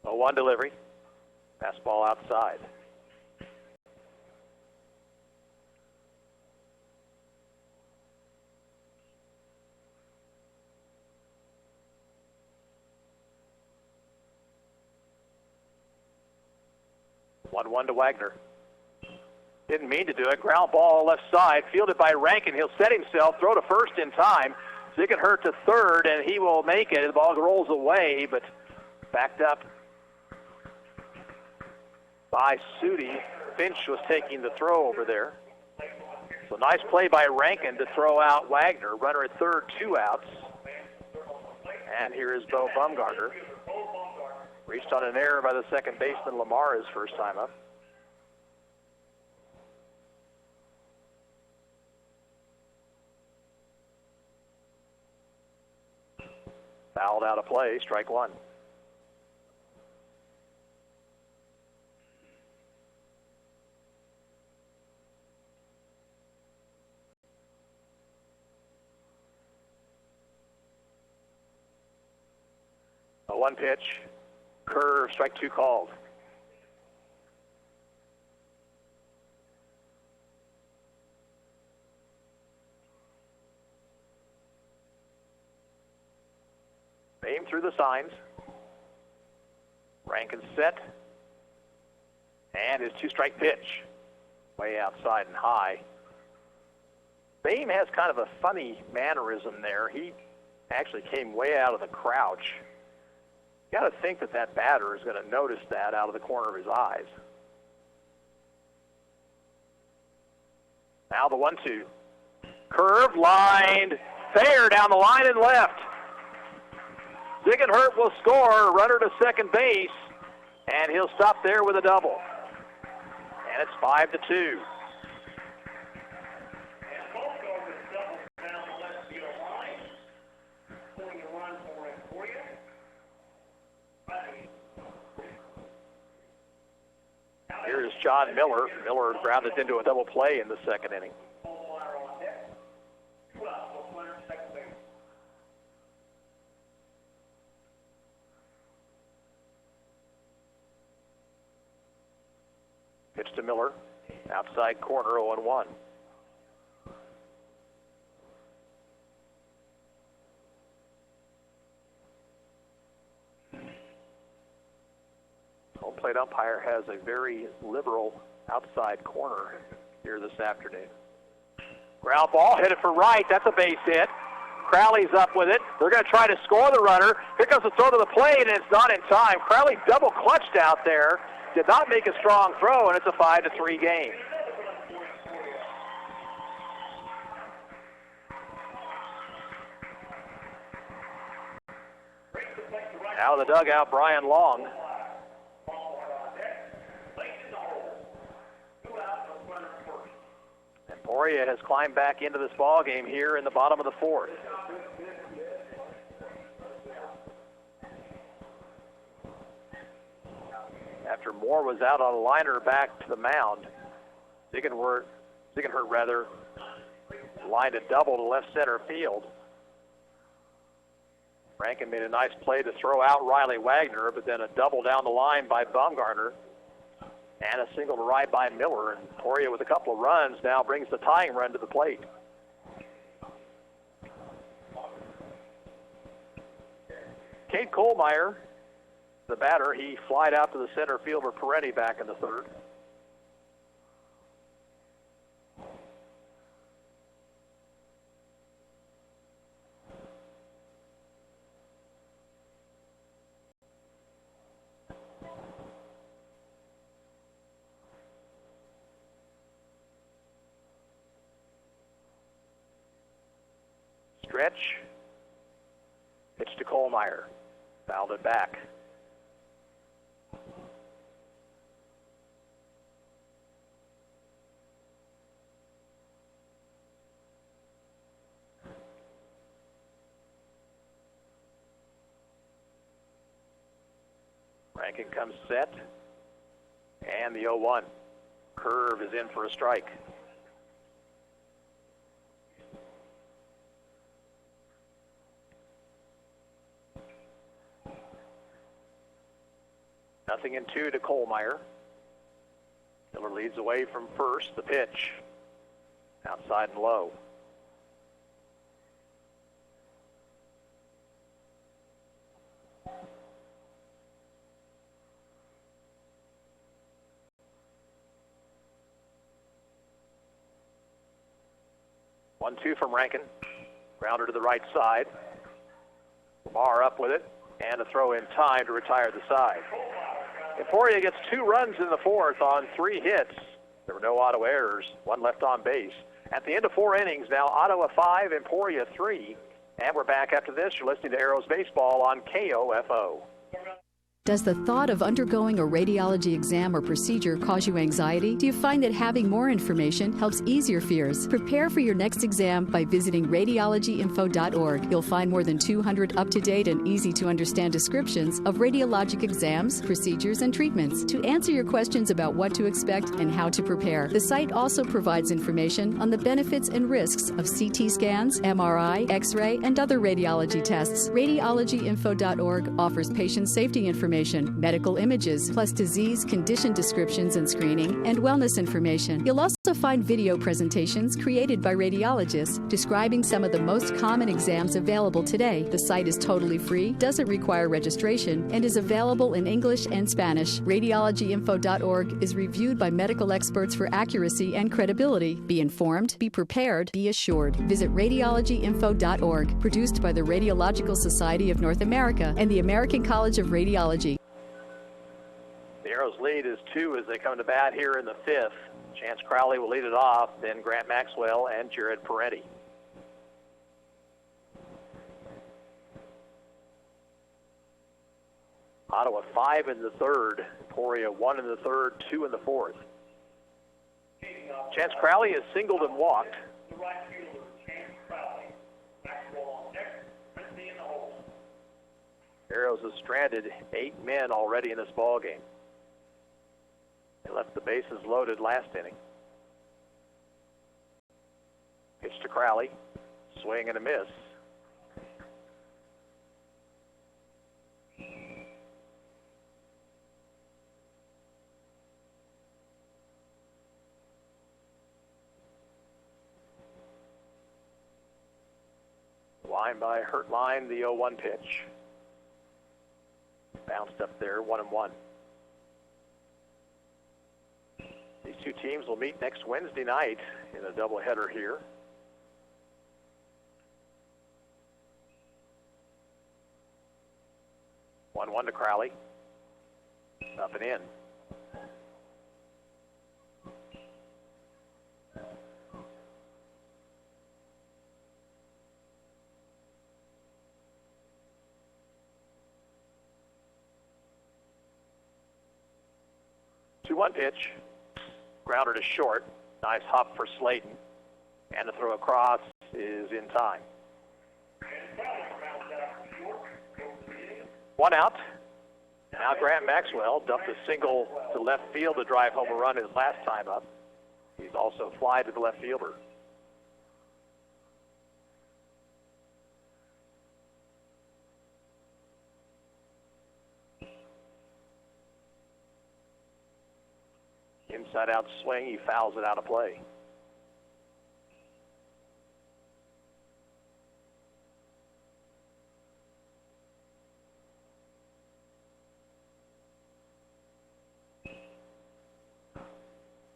A 1 delivery. Fastball outside. One to Wagner. Didn't mean to do it. Ground ball left side, fielded by Rankin. He'll set himself, throw to first in time. Ziegenhurt to third, and he will make it. The ball rolls away, but backed up by Sudi. Finch was taking the throw over there. So nice play by Rankin to throw out Wagner. Runner at third, 2 outs. And here is Bo Bumgarner. Reached on an error by the second baseman Lamar his first time up. Fouled out of play, strike one. A 1 pitch, curve, strike two called. Aim through the signs. Rankin set. And his 2-strike pitch. Way outside and high. Boehm has kind of a funny mannerism there. He actually came way out of the crouch. You got to think that that batter is going to notice that out of the corner of his eyes. Now the 1-2. Curve, lined, fair down the line and left. Ziegenhurt will score, runner to second base, and he'll stop there with a double. And it's 5-2. Here is John Miller. Miller grounded into a double play in the second inning. Pitch to Miller, outside corner, 0-1. Home plate umpire has a very liberal outside corner here this afternoon. Ground ball, hit it for right. That's a base hit. Crowley's up with it. They're going to try to score the runner. Here comes the throw to the plate, and it's not in time. Crowley double clutched out there. Did not make a strong throw, and it's a 5-3 game. Out of the dugout, Brian Long. Emporia has climbed back into this ball game here in the bottom of the fourth. After Moore was out on a liner back to the mound, Ziegenhurt lined a double to left center field. Rankin made a nice play to throw out Riley Wagner, but then a double down the line by Baumgartner and a single to right by Miller. And Emporia with a couple of runs now brings the tying run to the plate. Cade Kohlmeyer, the batter, he flied out to the center fielder Peretti back in the third. Stretch. Pitch to Kohlmeyer. Fouled it back. Rankin comes set. And the 0-1. Curve is in for a strike. Nothing in two to Kohlmeyer. Miller leads away from first. The pitch. Outside and low. One-two from Rankin. Grounder to the right side. Lamar up with it. And a throw in time to retire the side. Emporia gets 2 runs in the fourth on 3 hits. There were no Ottawa errors, 1 left on base. At the end of 4 innings, now Ottawa 5, Emporia 3. And we're back after this. You're listening to Arrows Baseball on KOFO. Does the thought of undergoing a radiology exam or procedure cause you anxiety? Do you find that having more information helps ease your fears? Prepare for your next exam by visiting radiologyinfo.org. You'll find more than 200 up-to-date and easy-to-understand descriptions of radiologic exams, procedures, and treatments to answer your questions about what to expect and how to prepare. The site also provides information on the benefits and risks of CT scans, MRI, X-ray, and other radiology tests. Radiologyinfo.org offers patient safety information, medical images, plus disease, condition descriptions and screening, and wellness information. You'll also find video presentations created by radiologists describing some of the most common exams available today. The site is totally free, doesn't require registration, and is available in English and Spanish. Radiologyinfo.org is reviewed by medical experts for accuracy and credibility. Be informed, be prepared, be assured. Visit radiologyinfo.org, produced by the Radiological Society of North America and the American College of Radiology. The Arrows lead is 2 as they come to bat here in the 5th. Chance Crowley will lead it off, then Grant Maxwell and Jared Peretti. Ottawa 5 in the 3rd, Emporia 1 in the 3rd, 2 in the 4th. Chance Crowley has singled and walked. Arrows has stranded 8 men already in this ball game. They left the bases loaded last inning. Pitch to Crowley. Swing and a miss. Line by Hurtline, the 0-1 pitch. Bounced up there, 1-1. These two teams will meet next Wednesday night in a doubleheader here. One to Crowley. Up and in. 2-1 pitch. Grounder to short. Nice hop for Slayton. And the throw across is in time. 1 out. Now Grant Maxwell dumped a single to left field to drive home a run his last time up. He's also fly to the left fielder. Inside out swing, he fouls it out of play.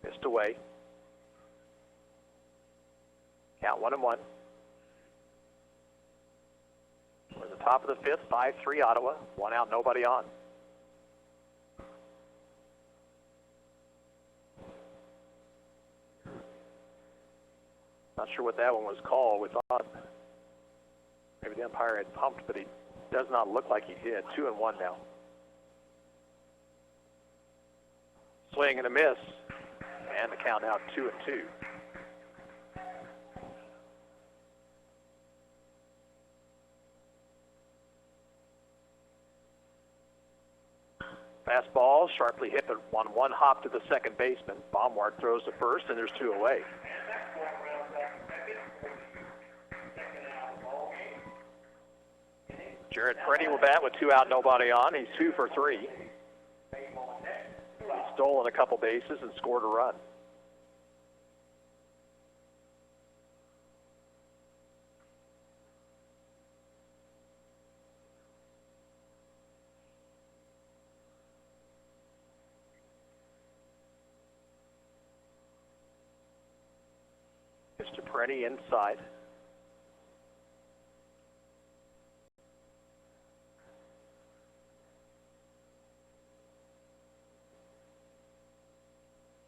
Missed away. Count 1-1. We're at the top of the fifth, 5-3 Ottawa. 1 out, nobody on. Not sure what that one was called. We thought maybe the umpire had pumped, but he does not look like he did. 2-1 now. Swing and a miss. And the count out 2-2. Fastball sharply hit, but 1-1 hop to the second baseman. Baumwart throws to first, and there's 2 away. Jared Peretti will bat with 2 out, nobody on. He's 2 for 3. He's stolen a couple bases and scored a run. Mr. Peretti inside.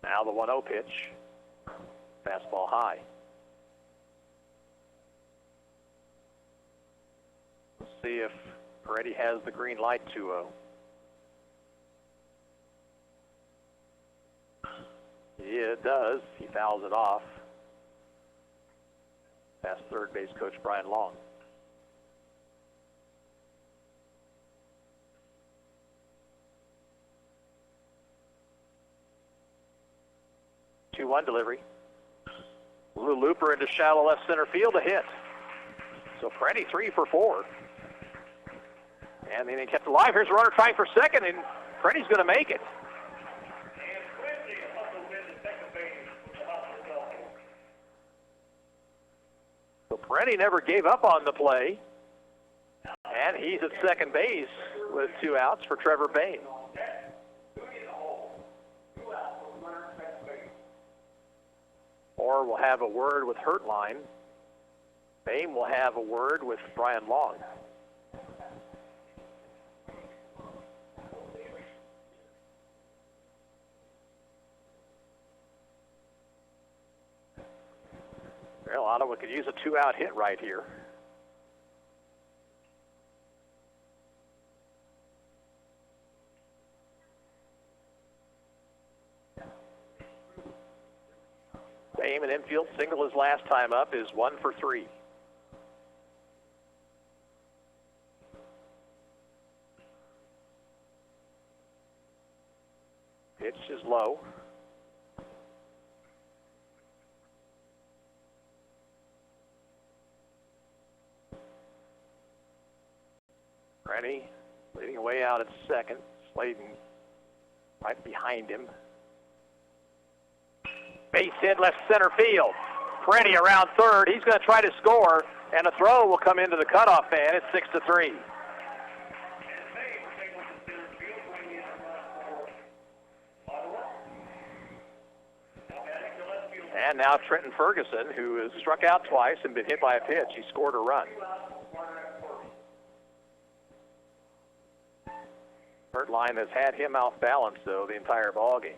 Now the 1-0 pitch. Fastball high. Let's see if Peretti has the green light. 2-0. Yeah, it does. He fouls it off. Past third base coach Brian Long. One delivery. Blue looper into shallow left center field, a hit. So Peretti 3 for 4. And then he kept alive. Here's a runner trying for second, and Peretti's going to make it. So Peretti never gave up on the play. And he's at second base with 2 outs for Trevor Bain. Or we'll have a word with Hurtline. Bain will have a word with Brian Long. Well, Ottawa could use a 2-out hit right here. Bain an infield single his last time up is 1 for 3. Pitch is low. Peretti leading away out at second. Slayton right behind him. Base hit left center field. Peretti around third. He's going to try to score, and a throw will come into the cutoff man. It's 6-3. And now Trenton Ferguson, who has struck out twice and been hit by a pitch. He scored a run. Hurtline has had him off balance, though, the entire ballgame.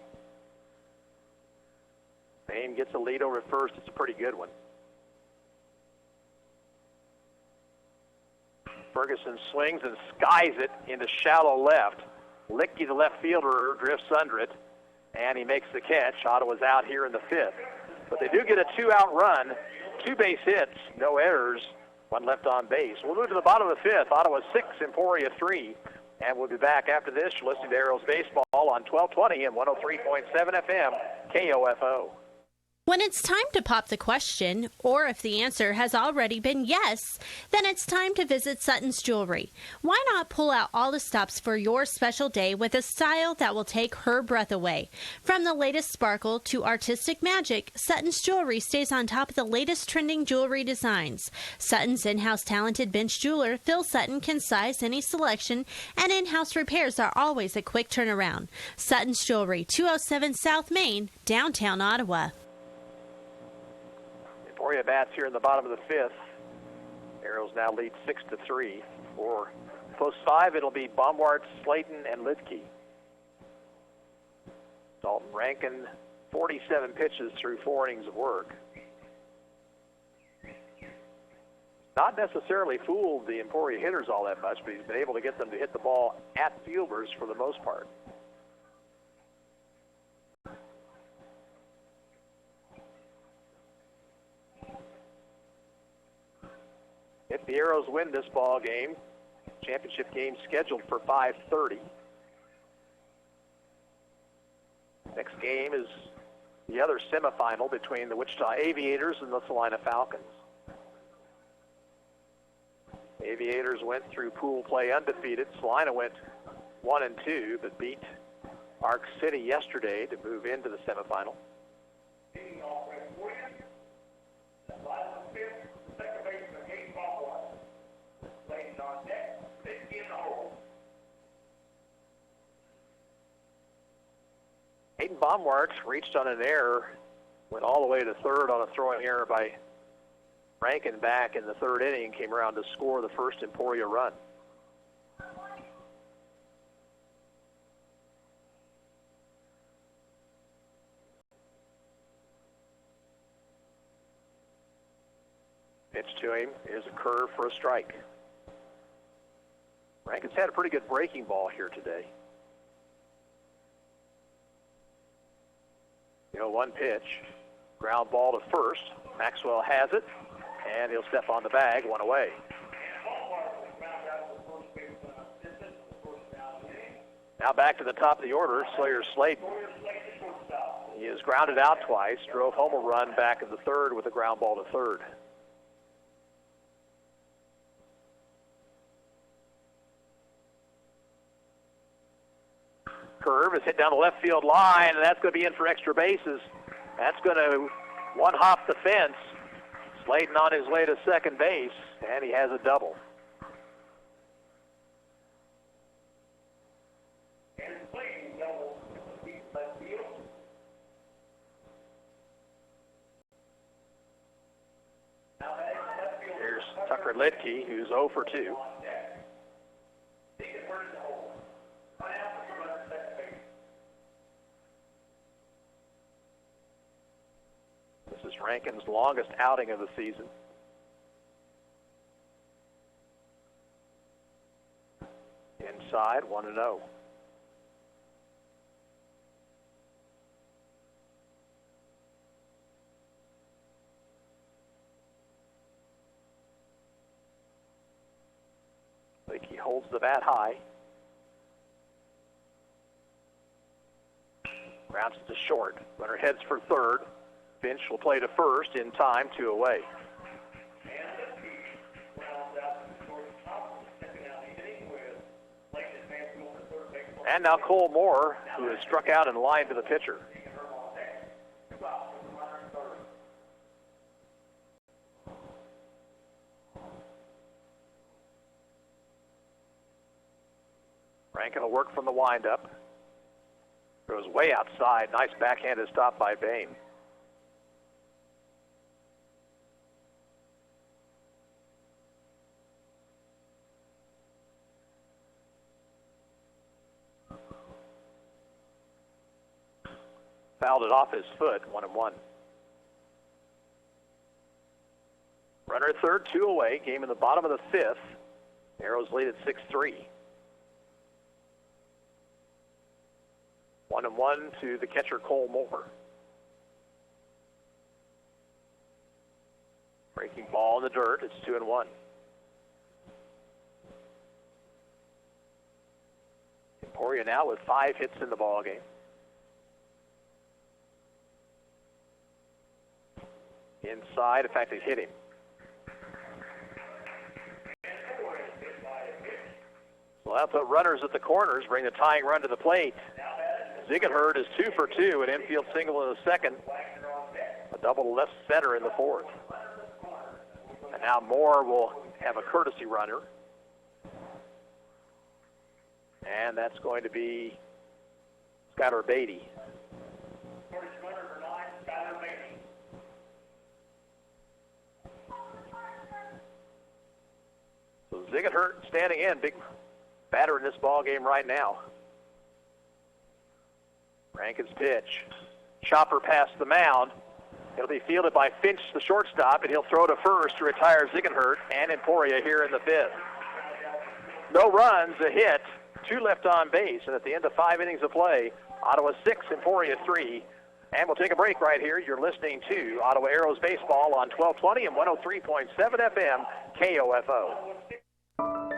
Bain gets a lead over at first. It's a pretty good one. Ferguson swings and skies it into shallow left. Licky, the left fielder, drifts under it. and he makes the catch. Ottawa's out here in the fifth. But they do get a two-out run, 2 base hits, no errors, 1 left on base. We'll move to the bottom of the fifth. Ottawa 6, Emporia 3. And we'll be back after this. You're listening to Arrows Baseball on 1220 and 103.7 FM, KOFO. When it's time to pop the question, or if the answer has already been yes, then it's time to visit Sutton's Jewelry. Why not pull out all the stops for your special day with a style that will take her breath away? From the latest sparkle to artistic magic, Sutton's Jewelry stays on top of the latest trending jewelry designs. Sutton's in-house talented bench jeweler, Phil Sutton, can size any selection, and in-house repairs are always a quick turnaround. Sutton's Jewelry, 207 South Main, downtown Ottawa. Emporia bats here in the bottom of the fifth. Arrows now lead 6-3. For post 5, it'll be Baumwart, Slayton, and Lidke. Dalton Rankin, 47 pitches through 4 innings of work. Not necessarily fooled the Emporia hitters all that much, but he's been able to get them to hit the ball at fielders for the most part. If the Arrows win this ball game, championship game scheduled for 5:30. Next game is the other semifinal between the Wichita Aviators and the Salina Falcons. Aviators went through pool play undefeated. Salina went 1-2, but beat Arc City yesterday to move into the semifinal. Hayden Baumwart reached on an error, went all the way to third on a throwing error by Rankin back in the third inning, came around to score the first Emporia run. Pitch to him is a curve for a strike. Rankin's had a pretty good breaking ball here today. 0-1 pitch, ground ball to first. Maxwell has it, and he'll step on the bag, 1 away. Now back to the top of the order, Sawyer Slayton. He is grounded out twice, drove home a run back in the third with a ground ball to third. Curve is hit down the left field line, and that's going to be in for extra bases. That's going to one-hop the fence. Slayton on his way to second base, and he has a double. Here's Tucker Lidke, who's 0 for 2. This is Rankin's longest outing of the season. Inside, 1-0. He holds the bat high. Grounds it to short. Runner heads for third. Finch will play to first in time, 2 away. And now Cole Moore, who has struck out in line to the pitcher. Rankin will work from the windup. Goes way outside. Nice backhanded stop by Bain. Fouled it off his foot, 1-1. Runner at third, 2 away. Game in the bottom of the fifth. Arrows lead at 6-3. 1-1 to the catcher, Cole Moore. Breaking ball in the dirt. It's 2-1. Emporia now with 5 hits in the ball game. Inside, in fact, they hit him. So that'll put runners at the corners, bring the tying run to the plate. Ziegenherd is 2 for 2, an infield single in the second, a double to left center in the fourth. And now Moore will have a courtesy runner. And that's going to be Skylar Beatty. So Ziegenherd standing in, big batter in this ball game right now. Rankin's pitch. Chopper past the mound. It'll be fielded by Finch, the shortstop, and he'll throw to first to retire Ziegenherd and Emporia here in the fifth. No runs, a hit, 2 left on base, and at the end of 5 innings of play, Ottawa 6, Emporia 3. And we'll take a break right here. You're listening to Ottawa Arrows Baseball on 1220 and 103.7 FM KOFO.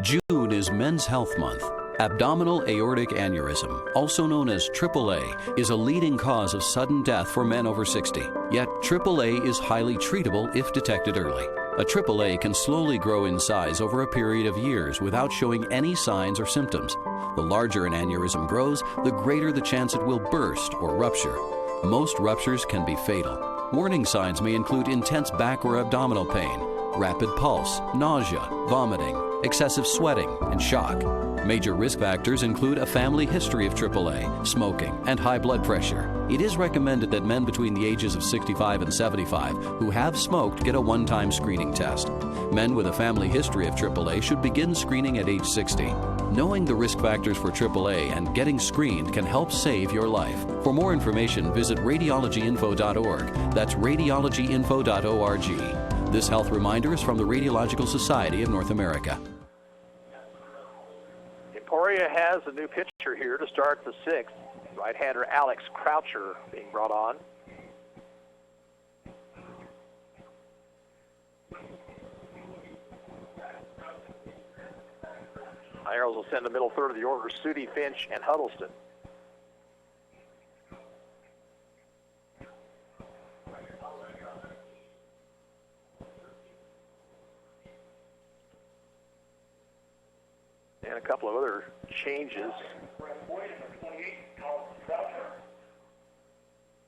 June is Men's Health Month. Abdominal aortic aneurysm, also known as AAA, is a leading cause of sudden death for men over 60. Yet AAA is highly treatable if detected early. A AAA can slowly grow in size over a period of years without showing any signs or symptoms. The larger an aneurysm grows, the greater the chance it will burst or rupture. Most ruptures can be fatal. Warning signs may include intense back or abdominal pain, rapid pulse, nausea, vomiting, excessive sweating, and shock. Major risk factors include a family history of AAA, smoking, and high blood pressure. It is recommended that men between the ages of 65 and 75 who have smoked get a one-time screening test. Men with a family history of AAA should begin screening at age 60. Knowing the risk factors for AAA and getting screened can help save your life. For more information, visit radiologyinfo.org. That's radiologyinfo.org. This health reminder is from the Radiological Society of North America. Emporia has a new pitcher here to start the 6th. Right-hander Alex Croucher being brought on. Arrows will send the middle third of the order, Sudi, Finch, and Huddleston. And a couple of other changes.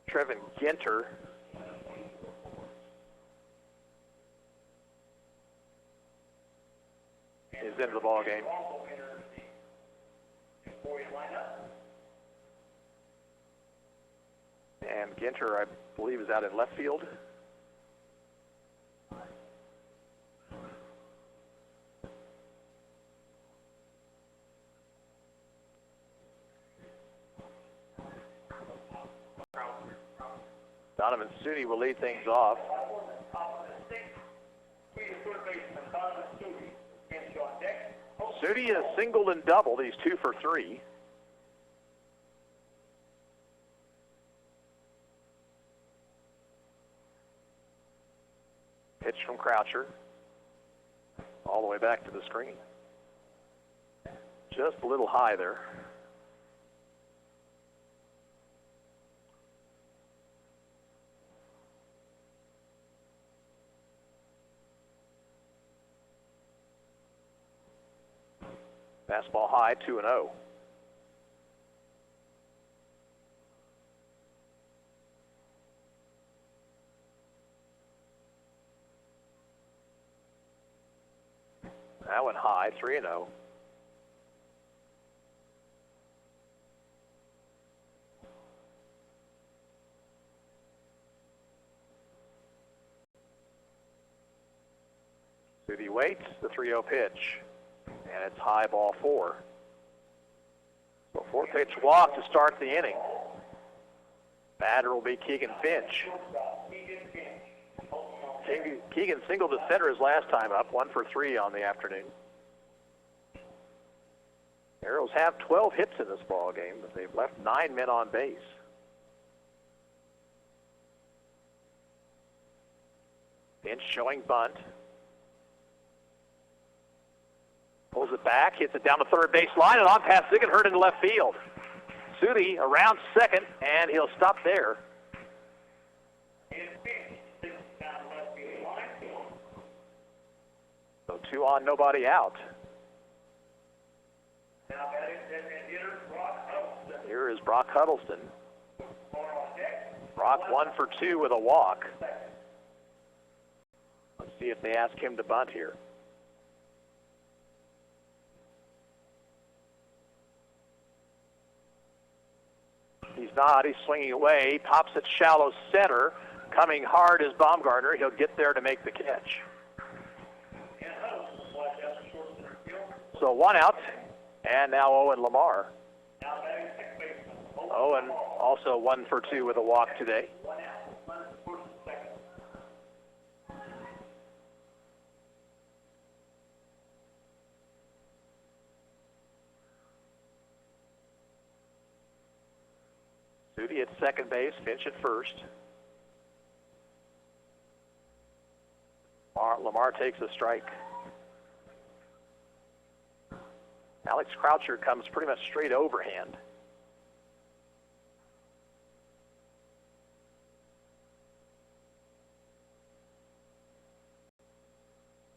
Trevin Ginter is into the ball game. And Ginter, I believe, is out in left field. Donovan Sudi will lead things off. Sudi has singled and doubled. He's 2 for 3. Pitch from Croucher. All the way back to the screen. Just a little high there. Fastball high, 2-0. That went high, 3-0. Sudi waits, the 3-0 pitch. And it's high, ball 4. So 4-pitch walk to start the inning. Batter will be Keegan Finch. Keegan singled to center his last time up, 1 for 3 on the afternoon. Arrows have 12 hits in this ball game, but they've left 9 men on base. Finch showing bunt. Pulls it back, hits it down the third base line, and on past Ziegenhurt into left field. Sudi around second, and he'll stop there. So 2 on, nobody out. Here is Brock Huddleston. Brock 1 for 2 with a walk. Let's see if they ask him to bunt here. He's not. He's swinging away. Pops it shallow center. Coming hard is Baumgartner. He'll get there to make the catch. So 1 out. And now Owen Lamar. Owen also 1 for 2 with a walk today. Sudi at second base, Finch at first. Lamar takes a strike. Alex Croucher comes pretty much straight overhand.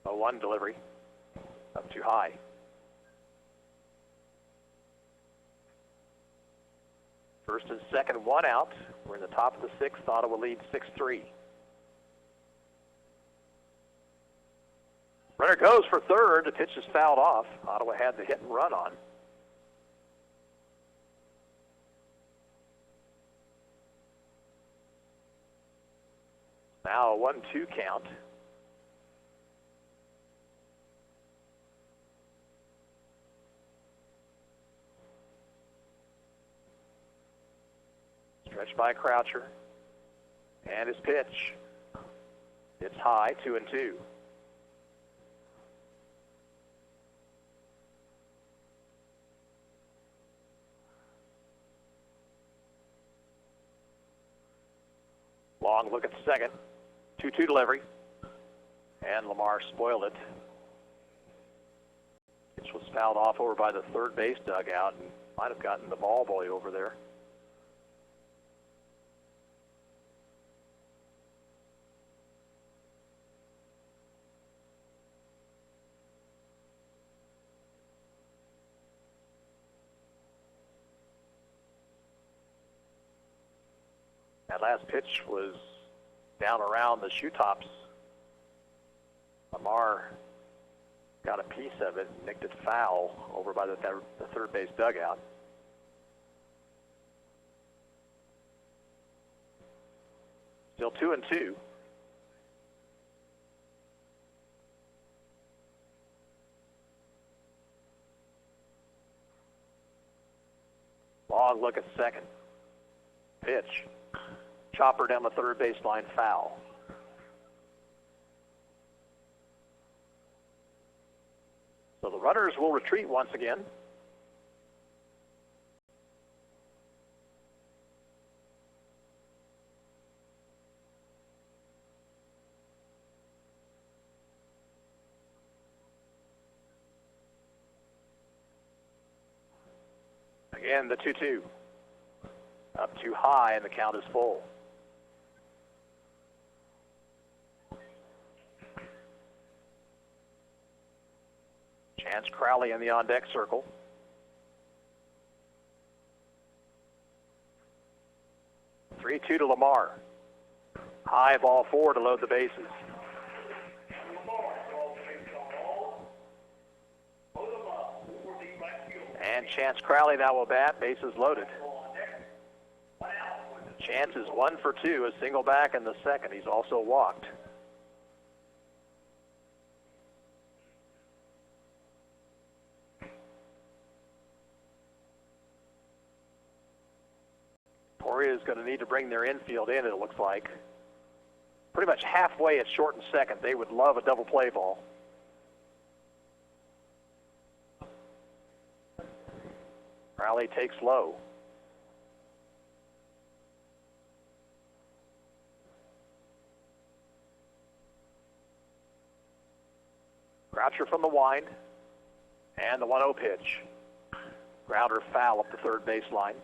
A 1 delivery, up too high. First and second, 1 out. We're in the top of the 6th. Ottawa leads 6-3. Runner goes for third. The pitch is fouled off. Ottawa had the hit and run on. Now a 1-2 count. Stretched by Croucher. And his pitch. It's high, 2-2. Long look at second. 2-2 delivery. And Lamar spoiled it. Pitch was fouled off over by the third base dugout and might have gotten the ball boy over there. That last pitch was down around the shoe tops. Lamar got a piece of it and nicked it foul over by the third base dugout. Still 2-2. Long look at second. Pitch. Chopper down the third baseline, foul. So the runners will retreat once again. Again, the 2-2. Up too high, and the count is full. Chance Crowley in the on-deck circle. Three 2 to Lamar. High ball 4 to load the bases. And Chance Crowley now will bat, bases loaded. Chance is 1 for 2, a single back in the second. He's also walked. Emporia is going to need to bring their infield in, it looks like. Pretty much halfway at short and second. They would love a double play ball. Crowley takes low. Croucher from the wind, and the 1-0 pitch. Grounder foul up the third baseline.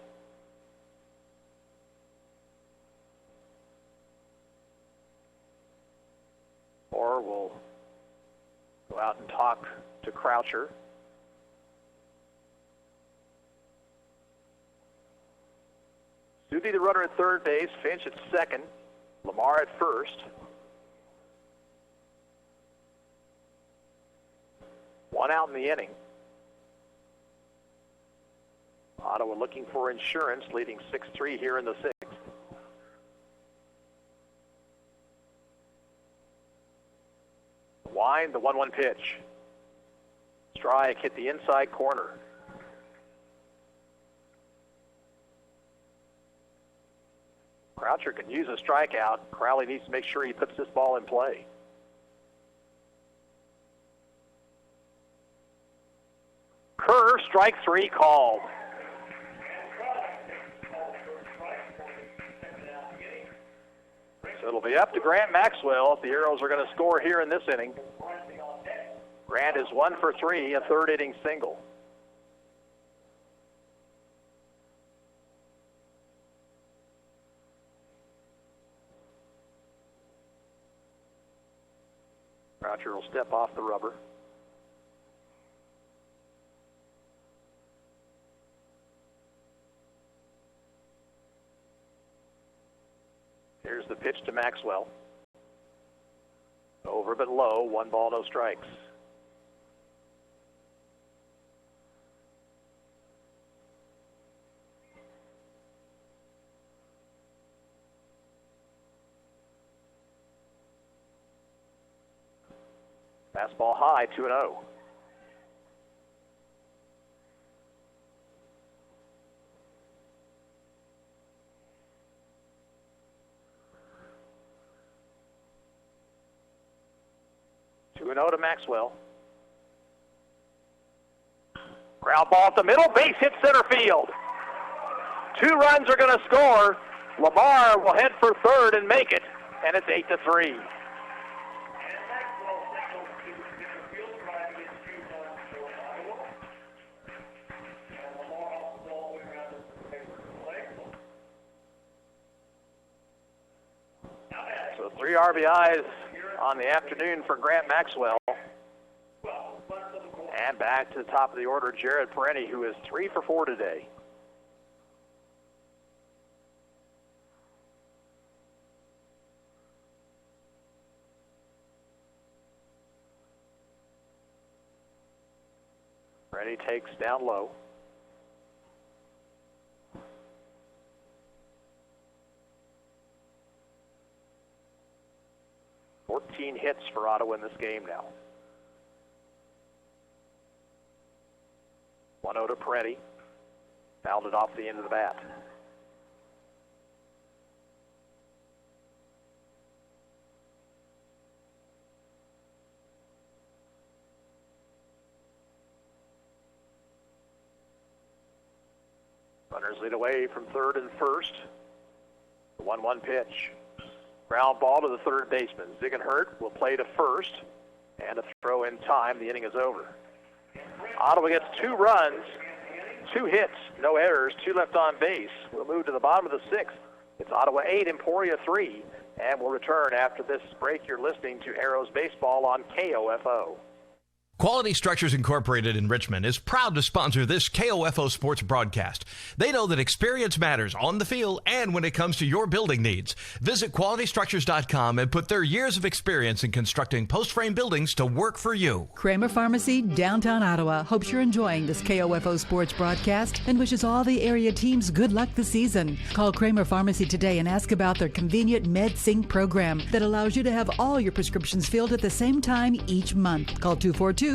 Or we'll go out and talk to Croucher. Stubbe, the runner at third base, Finch at second, Lamar at first. One out in the inning. Ottawa looking for insurance, leading 6-3 here in the sixth. Wind, the 1-1 pitch. Strike hit the inside corner. Croucher can use a strikeout. Crowley needs to make sure he puts this ball in play. Kerr, strike 3 called. So it'll be up to Grant Maxwell if the Arrows are going to score here in this inning. Grant is 1 for 3, a third inning single. Croucher will step off the rubber. Here's the pitch to Maxwell. Over but low, 1 ball, no strikes. Fastball high, 2-0. To Maxwell. Ground ball at the middle, base hit center field. 2 runs are going to score. Lamar will head for third and make it, and it's 8-3. So 3 RBIs on the afternoon for Grant Maxwell. And back to the top of the order, Jared Perenni, who is 3 for 4 today. Perenni takes down low. Hits for Ottawa in this game now. 1-0 to Perenni. Fouled it off the end of the bat. Runners lead away from third and first. The 1-1 pitch. Ground ball to the third baseman. Ziegenhurt will play to first, and a throw in time. The inning is over. Ottawa gets 2 runs, 2 hits, no errors, 2 left on base. We'll move to the bottom of the sixth. It's Ottawa 8, Emporia 3, and we'll return after this break. You're listening to Arrows Baseball on KOFO. Quality Structures Incorporated in Richmond is proud to sponsor this KOFO sports broadcast. They know that experience matters on the field and when it comes to your building needs. Visit QualityStructures.com and put their years of experience in constructing post-frame buildings to work for you. Kramer Pharmacy, downtown Ottawa, hopes you're enjoying this KOFO sports broadcast and wishes all the area teams good luck this season. Call Kramer Pharmacy today and ask about their convenient MedSync program that allows you to have all your prescriptions filled at the same time each month. Call 242-2055.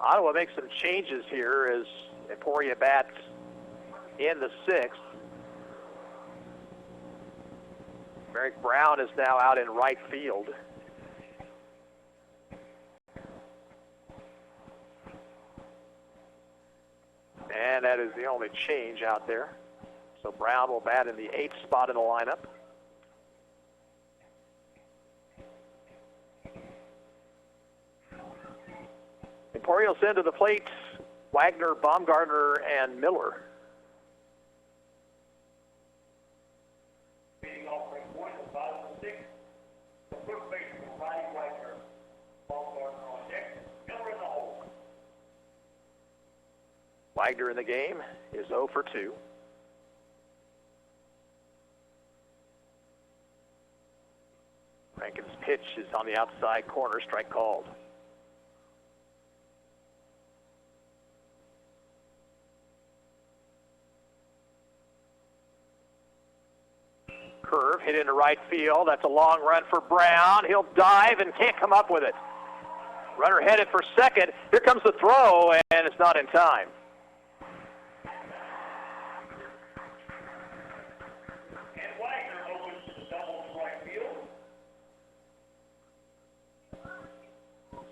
Ottawa makes some changes here as Emporia bats in the sixth. Merrick Brown is now out in right field. that is the only change out there. So Brown will bat in the 8th spot in the lineup. Emporia will send to the plate Wagner, Baumgartner, and Miller. Wagner in the game is 0 for 2. Rankin's pitch is on the outside corner, strike called. Curve hit into right field. That's a long run for Brown. He'll dive and can't come up with it. Runner headed for second. Here comes the throw, and it's not in time.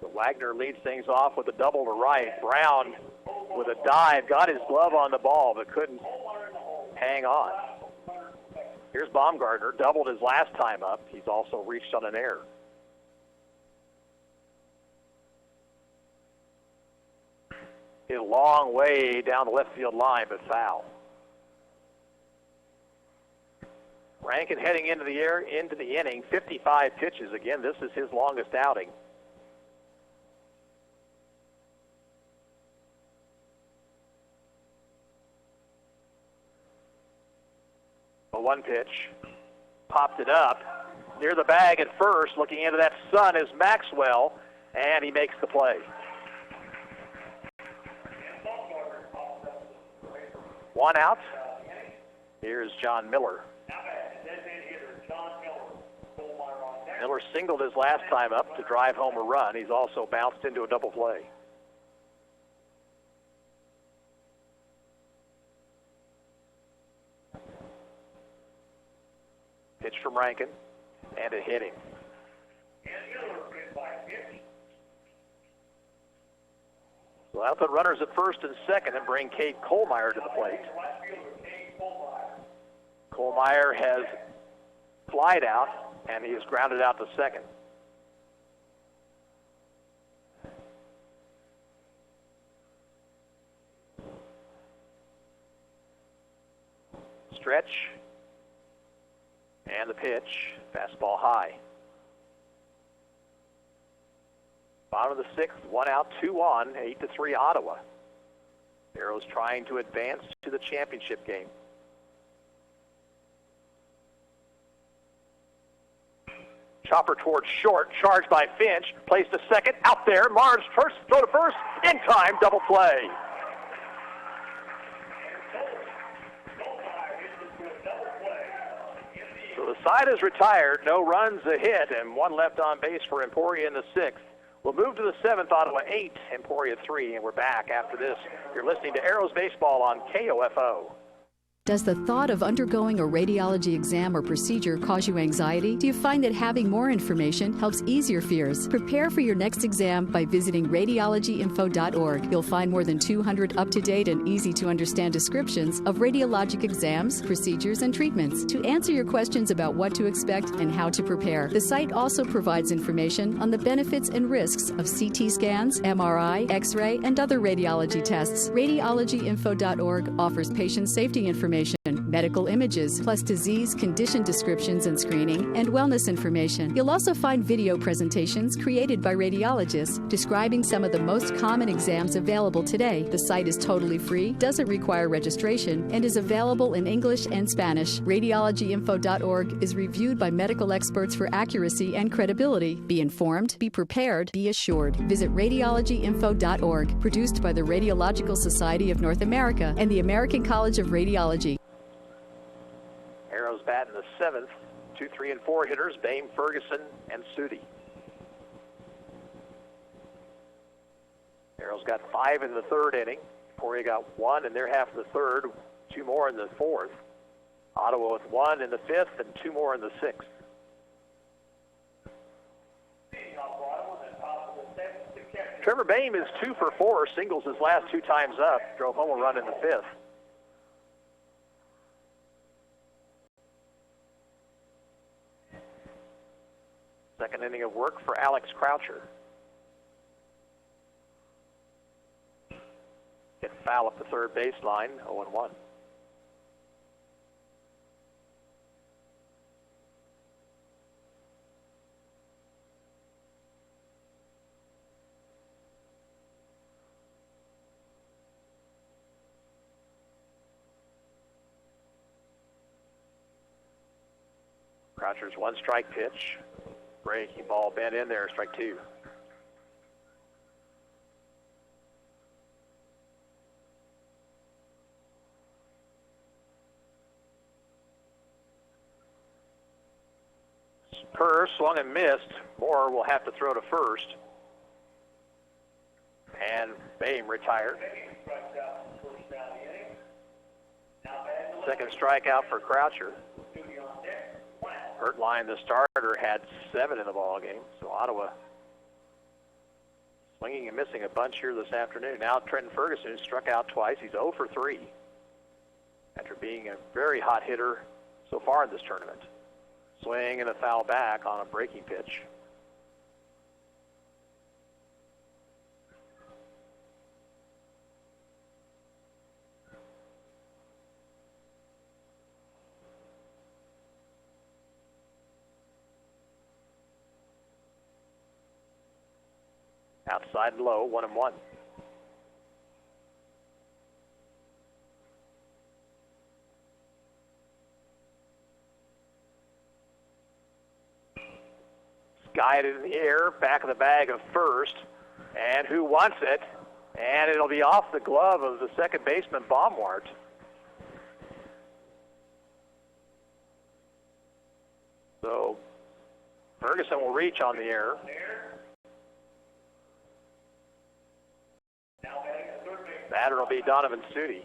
So Wagner leads things off with a double to right. Brown with a dive, got his glove on the ball, but couldn't hang on. Here's Baumgartner, doubled his last time up. He's also reached on an error. Hit a long way down the left field line, but foul. Rankin heading into the inning, 55 pitches. Again, this is his longest outing. One pitch, popped it up near the bag at first. Looking into that sun is Maxwell, and he makes the play. One out. Here's John Miller. Miller singled his last time up to drive home a run. He's also bounced into a double play. Pitch from Rankin, and a hitting. So I'll put runners at first and second and bring Cade Kohlmeyer to the plate. Kohlmeyer has flied out, and he is grounded out to second. Stretch. And the pitch, fastball high. Bottom of the 6th, 1 out, 2 on, 8-3 Ottawa. Arrows trying to advance to the championship game. Chopper towards short, charged by Finch, placed to second, out there, Mars first, throw to first, in time, double play. So the side is retired, no runs, a hit, and one left on base for Emporia in the 6th. We'll move to the 7th, Ottawa 8, Emporia 3, and we're back after this. You're listening to Arrows Baseball on KOFO. Does the thought of undergoing a radiology exam or procedure cause you anxiety? Do you find that having more information helps ease your fears? Prepare for your next exam by visiting radiologyinfo.org. You'll find more than 200 up-to-date and easy-to-understand descriptions of radiologic exams, procedures, and treatments to answer your questions about what to expect and how to prepare. The site also provides information on the benefits and risks of CT scans, MRI, X-ray, and other radiology tests. Radiologyinfo.org offers patient safety information, medical images, plus disease, condition descriptions and screening, and wellness information. You'll also find video presentations created by radiologists describing some of the most common exams available today. The site is totally free, doesn't require registration, and is available in English and Spanish. Radiologyinfo.org is reviewed by medical experts for accuracy and credibility. Be informed, be prepared, be assured. Visit radiologyinfo.org, produced by the Radiological Society of North America and the American College of Radiology. Arrows bat in the 7th. 2, 3, and 4 hitters, Bame, Ferguson, and Sudi. Arrows got 5 in the 3rd inning. Emporia got 1 in their half of the 3rd, 2 more in the 4th. Ottawa with 1 in the 5th and 2 more in the 6th. Trevor Boehm is 2 for 4, singles his last 2 times up, drove home a run in the 5th. Second inning of work for Alex Croucher. Hit foul up the third baseline, 0-1. Croucher's 1-strike pitch. Breaking ball bent in there, strike 2. Spur swung and missed. Moore will have to throw to first. And Boehm retired. Second strikeout for Croucher. Hertline, the starter, had 7 in the ball game. So Ottawa swinging and missing a bunch here this afternoon. Now Trenton Ferguson, who struck out twice. He's 0 for 3 after being a very hot hitter so far in this tournament. Swing and a foul back on a breaking pitch. Outside and low, 1-1. Guided in the air, back of the bag of first, and who wants it? And it'll be off the glove of the second baseman, Baumwart. So Ferguson will reach on the air. Batter will be Donovan Sudi.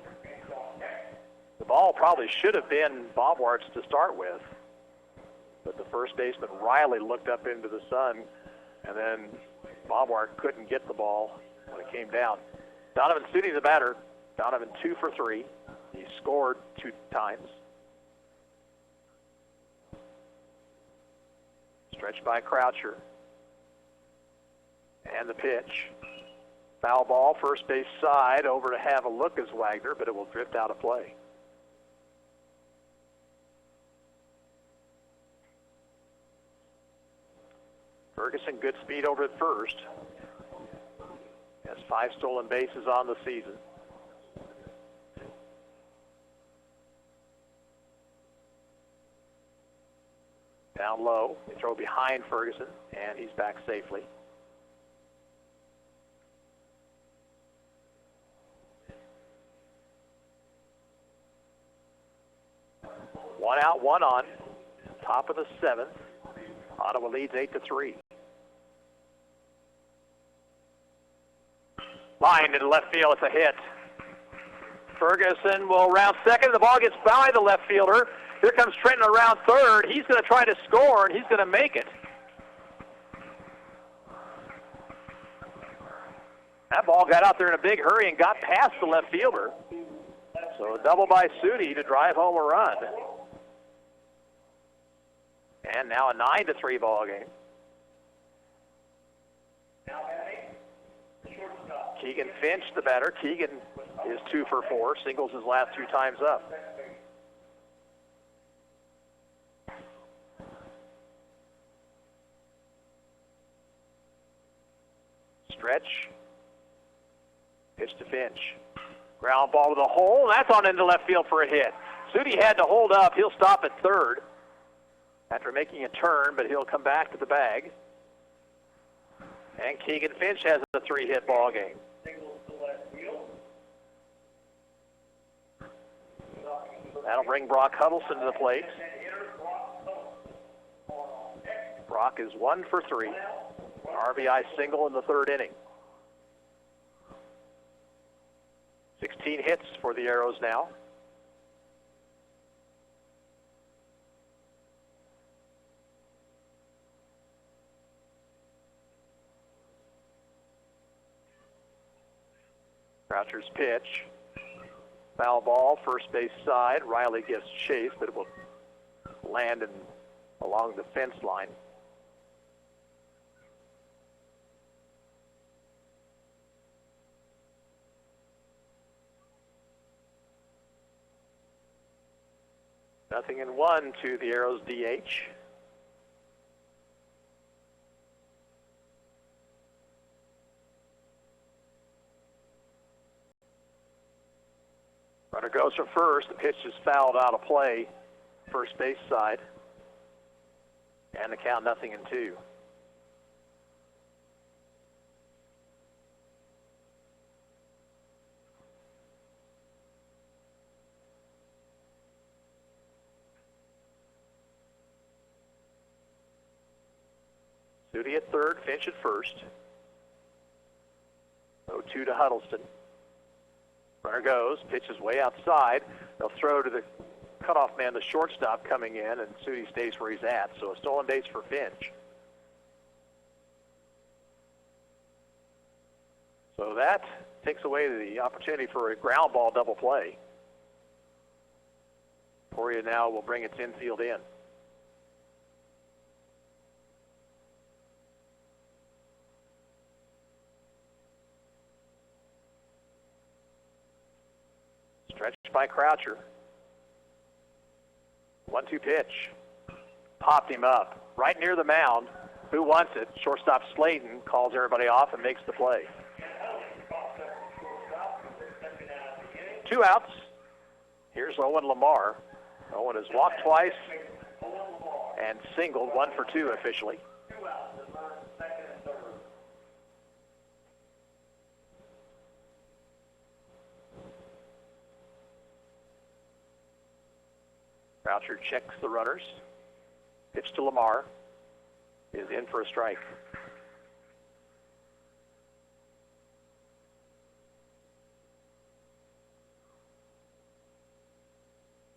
The ball probably should have been Baumwart's to start with, but the first baseman Riley looked up into the sun, and then Baumwart couldn't get the ball when it came down. Donovan Sudi, the batter. Donovan 2 for 3. He scored 2 times. Stretched by Croucher. And the pitch. Foul ball, first base side, over to have a look as Wagner, but it will drift out of play. Ferguson, good speed over at first. Has 5 stolen bases on the season. Down low, they throw behind Ferguson, and he's back safely. One out, one on. Top of the 7th. Ottawa leads 8-3. Line into left field. It's a hit. Ferguson will round second. The ball gets by the left fielder. Here comes Trenton around third. He's going to try to score, and he's going to make it. That ball got out there in a big hurry and got past the left fielder. So a double by Sudi to drive home a run. And now a 9-3 ball game. Keegan Finch, the batter. Keegan is 2 for 4, singles his last 2 times up. Stretch. Pitch to Finch. Ground ball to the hole. That's on into left field for a hit. Sudi had to hold up. He'll stop at third after making a turn, but he'll come back to the bag. And Keegan Finch has a 3-hit ball game. That'll bring Brock Huddleston to the plate. Brock is 1 for 3. RBI single in the 3rd inning. 16 hits for the Arrows now. Croucher's pitch. Foul ball, first base side. Riley gets chased, but it will land along the fence line. Nothing in one to the Arrows DH. Runner goes from first. The pitch is fouled out of play. First base side. And the count 0-2. Sudi at third, Finch at first. 0-2 to Huddleston. Runner goes, pitch is way outside. They'll throw to the cutoff man, the shortstop coming in, and Sudi stays where he's at. So a stolen base for Finch. So that takes away the opportunity for a ground ball double play. Emporia now will bring its infield in. Stretched by Croucher. 1-2 pitch. Popped him up. Right near the mound. Who wants it? Shortstop Slayton calls everybody off and makes the play. 2 outs. Here's Owen Lamar. Owen has walked twice and singled, 1 for 2 officially. Croucher checks the runners. Pitch to Lamar. Is in for a strike.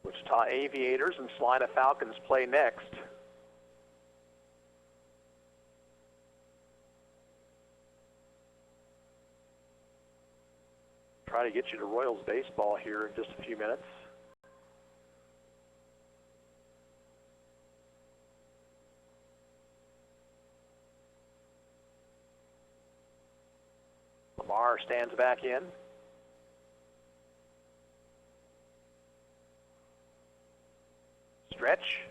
Wichita Aviators and Salina Falcons play next. Try to get you to Royals baseball here in just a few minutes. Lamar stands back in. Stretch.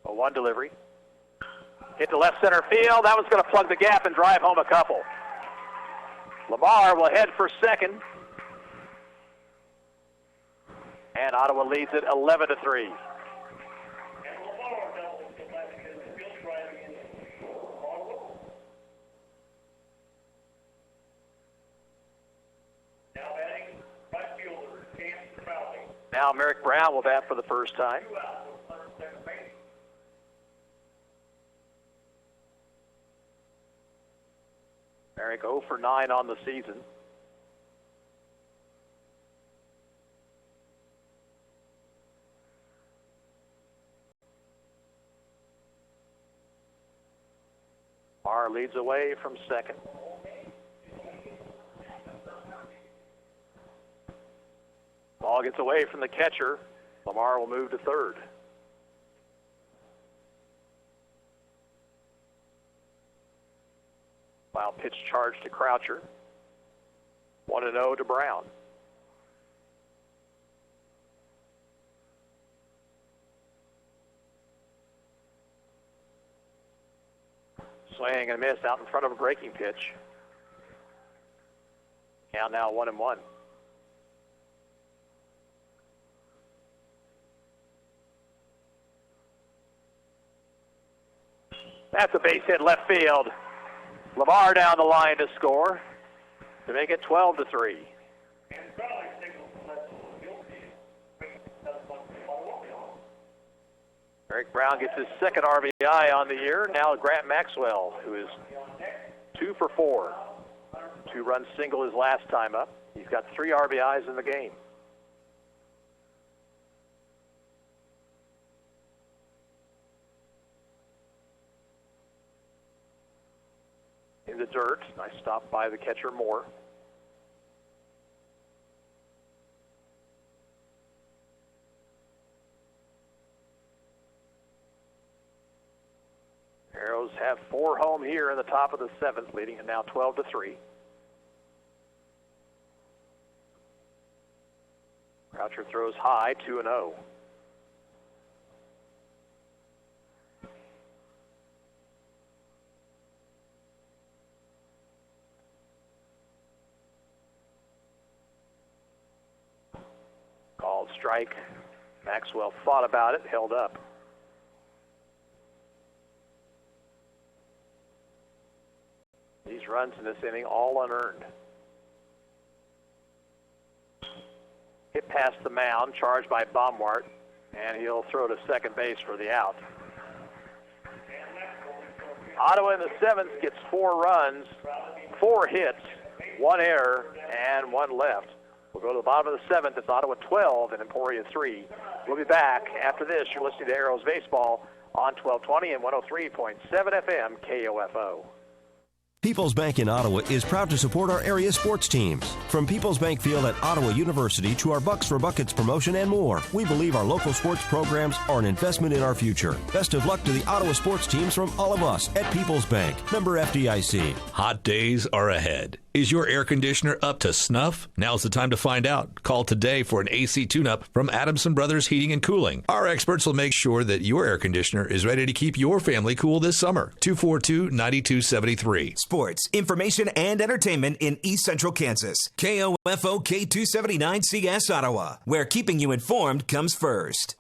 A 1 delivery. Hit to left center field. That was going to plug the gap and drive home a couple. Lamar will head for second. And Ottawa leads it 11-3. Now Merrick Brown will bat for the first time. Merrick 0 for 9 on the season. Marr leads away from second. Ball gets away from the catcher. Lamar will move to third. Wild pitch charge to Croucher. 1-0 to Brown. Swing and a miss out in front of a breaking pitch. Count now 1-1. That's a base hit left field. Lamar down the line to score to make it 12-3. Eric Brown gets his second RBI on the year. Now Grant Maxwell, who is 2 for 4. 2-run single his last time up. He's got 3 RBIs in the game. In the dirt. Nice stop by the catcher Moore. Arrows have 4 home here in the top of the 7th, leading it now 12-3. Croucher throws high, 2-0. Called strike. Maxwell thought about it, held up. These runs in this inning all unearned. Hit past the mound, charged by Baumwart, and he'll throw to second base for the out. Ottawa in the 7th gets 4 runs, 4 hits, 1 error, and 1 left. We'll go to the bottom of the 7th. It's Ottawa 12 and Emporia 3. We'll be back after this. You're listening to Arrows Baseball on 1220 and 103.7 FM KOFO. People's Bank in Ottawa is proud to support our area sports teams. From People's Bank Field at Ottawa University to our Bucks for Buckets promotion and more, we believe our local sports programs are an investment in our future. Best of luck to the Ottawa sports teams from all of us at People's Bank. Member FDIC. Hot days are ahead. Is your air conditioner up to snuff? Now's the time to find out. Call today for an AC tune-up from Adamson Brothers Heating and Cooling. Our experts will make sure that your air conditioner is ready to keep your family cool this summer. 242-9273. Sports, information, and entertainment in East Central Kansas. KOFO K279CS Ottawa, where keeping you informed comes first.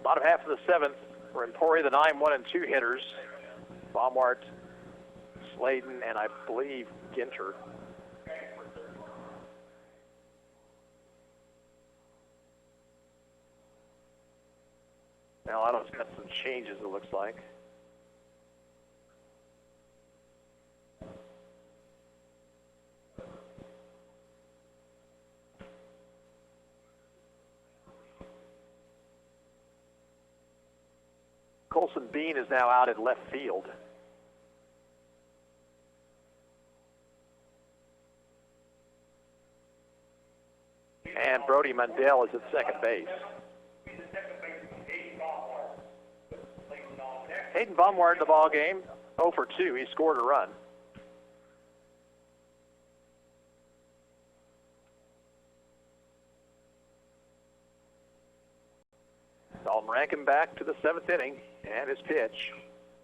Bottom half of the 7th for Emporia, the 9-1 and 2 hitters. Baumwart, Sladen, and I believe Ginter. Now Otto's got some changes, it looks like. Colson Bean is now out in left field. And Brody Mundell is at second base. Hayden Baumwart in the ball game, 0 for 2. He scored a run. Dalton Rankin back to the 7th inning, and his pitch.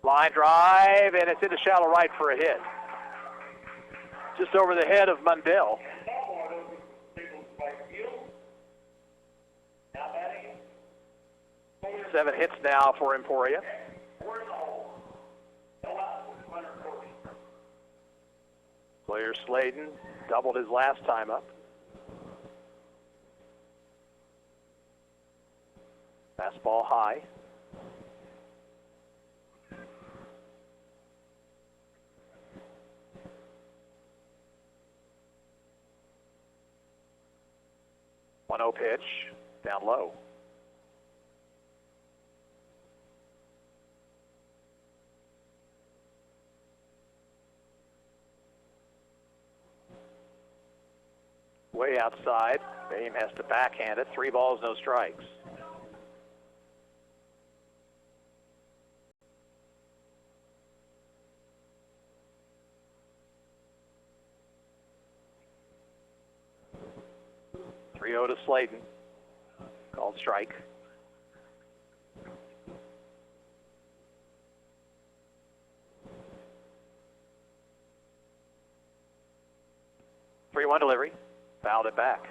Line drive, and it's into shallow right for a hit. Just over the head of Mundell. Seven hits now for Emporia. Player Sladen doubled his last time up. Fastball high. One 0 pitch, down low. Way outside. Boehm has to backhand it. 3 balls, no strikes. To Sladen. Called strike. Three-one delivery. Fouled it back.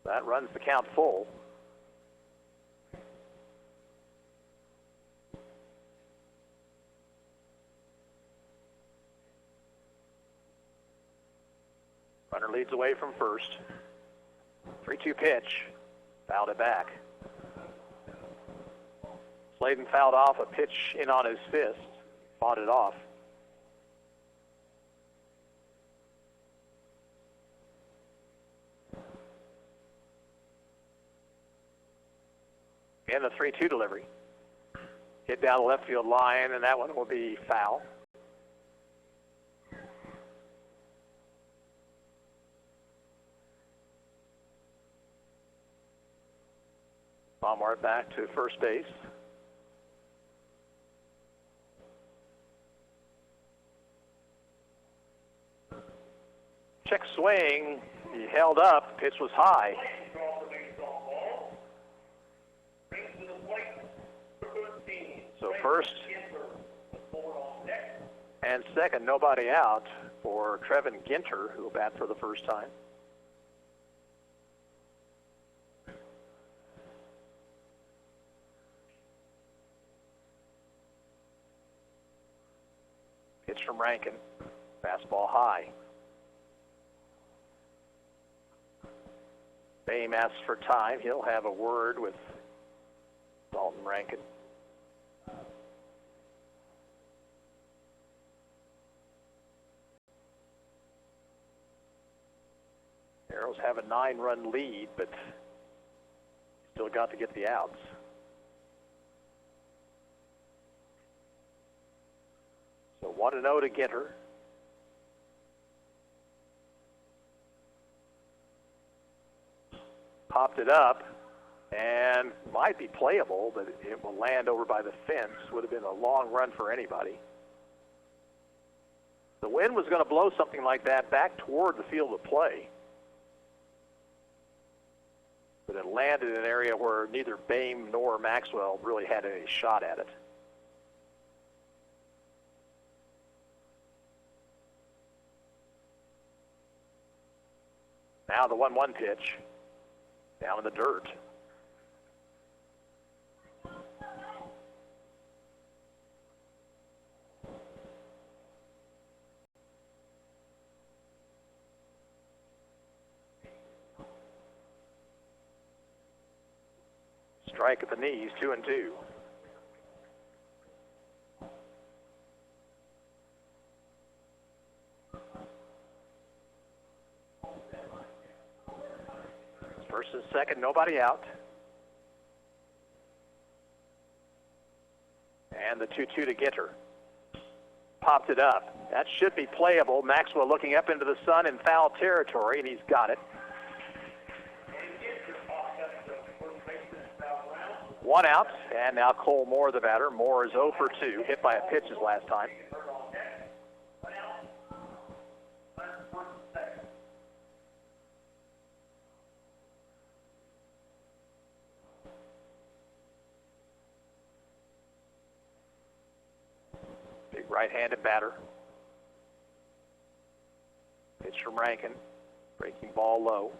That runs the count full. Runner leads away from first. 3-2 pitch. Fouled it back. Sladen fouled off a pitch in on his fist. Fought it off. And the 3-2 delivery. Hit down the left field line, and that one will be foul. Baumart back to first base. Check swing. He held up. Pitch was high. So first and second, nobody out for Trevin Ginter, who will bat for the first time. Pitch from Rankin. Fastball high. Boehm asks for time. He'll have a word with Dalton Rankin. Arrows have a 9-run lead, but still got to get the outs. So 1-0 to Ginter. Popped it up and might be playable, but it will land over by the fence. Would have been a long run for anybody. The wind was going to blow something like that back toward the field of play. But it landed in an area where neither Boehm nor Maxwell really had any shot at it. Now the 1-1 pitch. Down in the dirt. Strike at the knees, 2-2. First and second, nobody out. And the 2-2 to Ginter. Popped it up. That should be playable. Maxwell looking up into the sun in foul territory, and he's got it. One out, and now Cole Moore, the batter. Moore is 0 for 2, hit by a pitch his last time. Big right-handed batter. Pitch from Rankin. Breaking ball low.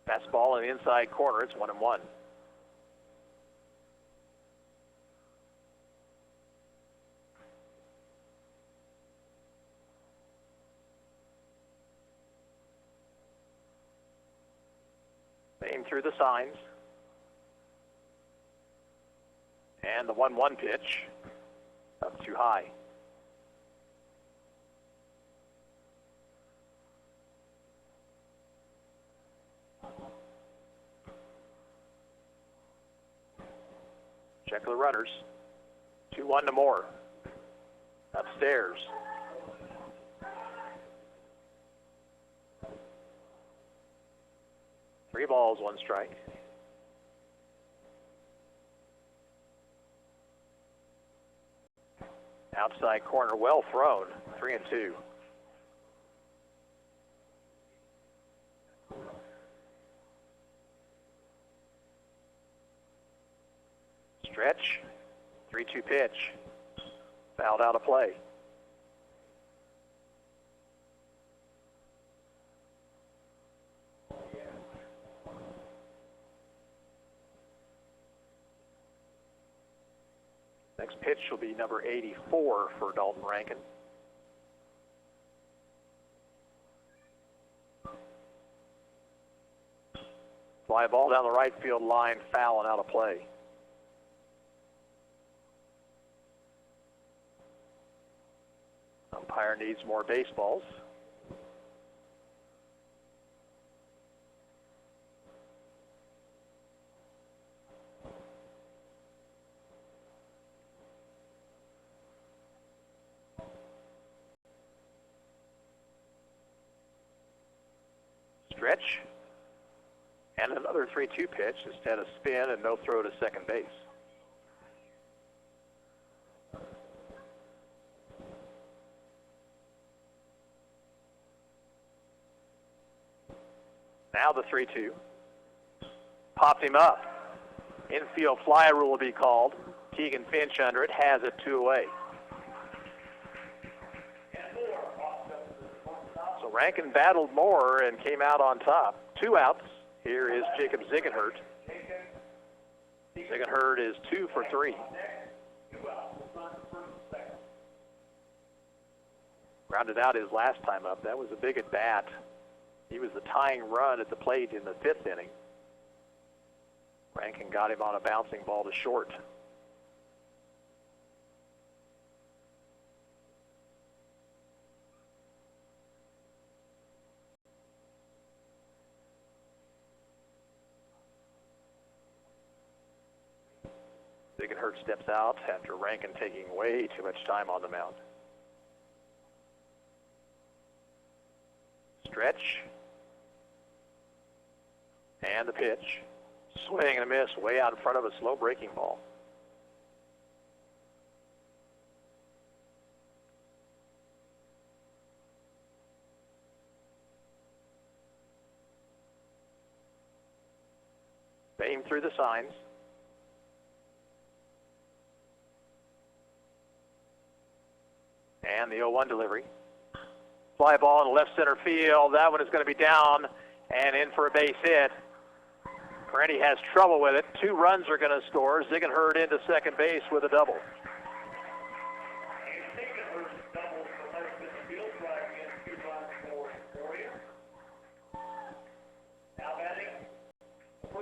Fastball in the inside corner. It's 1-1. Aim through the signs. And the 1-1 pitch. Up too high. Check the runners. 2-1 to Moore. Upstairs. Three balls, one strike. Outside corner, well thrown. 3-2. Stretch, 3-2 pitch, fouled out of play. Next pitch will be number 84 for Dalton Rankin. Fly ball down the right field line, foul and out of play. Umpire needs more baseballs. stretch. And another 3-2 pitch, instead of spin and no throw to second base. Now the 3-2. Popped him up. Infield fly rule will be called. Keegan Finch under it, has it 2 away. So Rankin battled more and came out on top. 2 outs. Here is Jacob Ziegenhurt. Ziegenhurt is 2 for 3. Grounded out his last time up. That was a big at bat. He was the tying run at the plate in the 5th inning. Rankin got him on a bouncing ball to short. Ziegenhurt steps out after Rankin taking way too much time on the mound. Stretch. And the pitch. Swing and a miss way out in front of a slow breaking ball. Beam through the signs. And the 0-1 delivery. Fly ball in left center field. That one is going to be down and in for a base hit. Parenti has trouble with it. 2 runs are going to score. Ziegenhurt into second base with a double.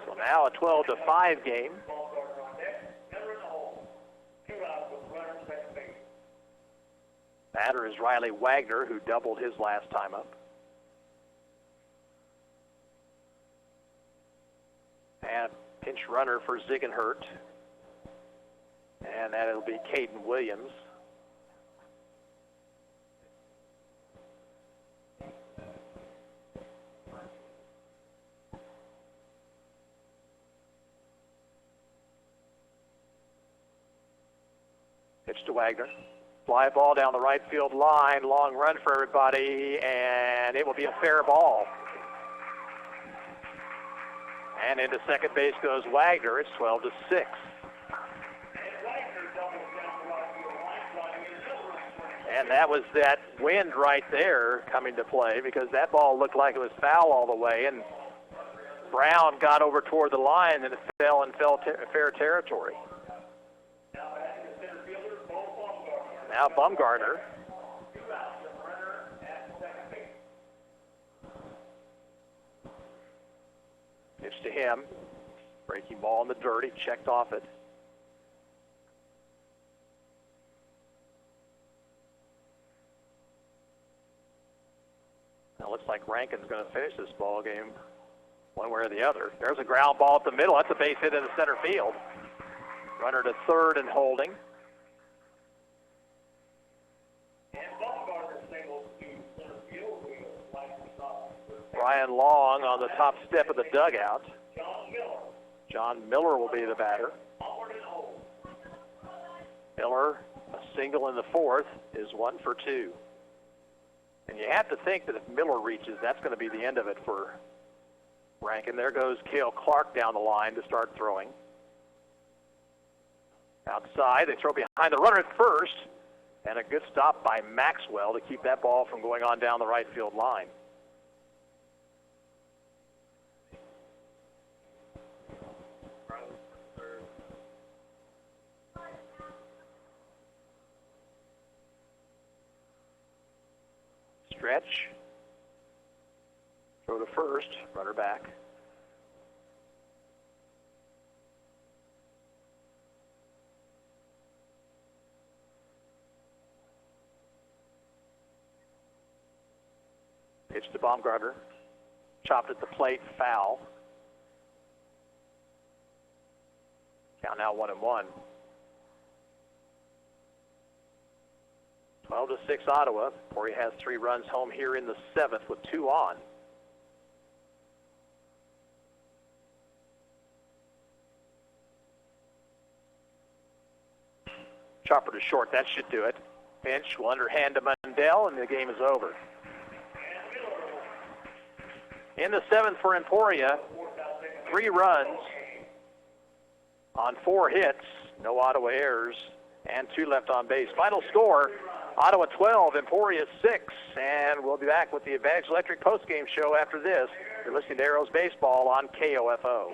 So now a 12-5 game. Batter is Riley Wagner, who doubled his last time up. And pinch runner for Ziegenhurt. And that'll be Caden Williams. Pitch to Wagner. Fly ball down the right field line. Long run for everybody, and it will be a fair ball. And into second base goes Wagner. It's 12-6. And that was that wind right there coming to play, because that ball looked like it was foul all the way, and Brown got over toward the line and it fell in fair territory. Now Bumgarner. Pitch to him. Breaking ball in the dirt. He checked off it. Now looks like Rankin's going to finish this ball game one way or the other. There's a ground ball up the middle. That's a base hit into center field. Runner to third and holding. Brian Long on the top step of the dugout. John Miller will be the batter. Miller, a single in the 4th, is 1 for 2. And you have to think that if Miller reaches, that's going to be the end of it for Rankin. There goes Cale Clark down the line to start throwing. Outside, they throw behind the runner at first, and a good stop by Maxwell to keep that ball from going on down the right field line. Stretch. Throw to first, runner back. Pitch to Baumgartner. Chopped at the plate, foul. Count now 1-1. 12-6 Ottawa. Emporia has 3 runs home here in the 7th with 2 on. Chopper to short. That should do it. Finch will underhand to Mundell, and the game is over. In the 7th for Emporia, 3 runs on 4 hits, no Ottawa errors, and 2 left on base. Final score, Ottawa 12, Emporia 6, and we'll be back with the Advantage Electric postgame show after this. You're listening to Arrows Baseball on KOFO.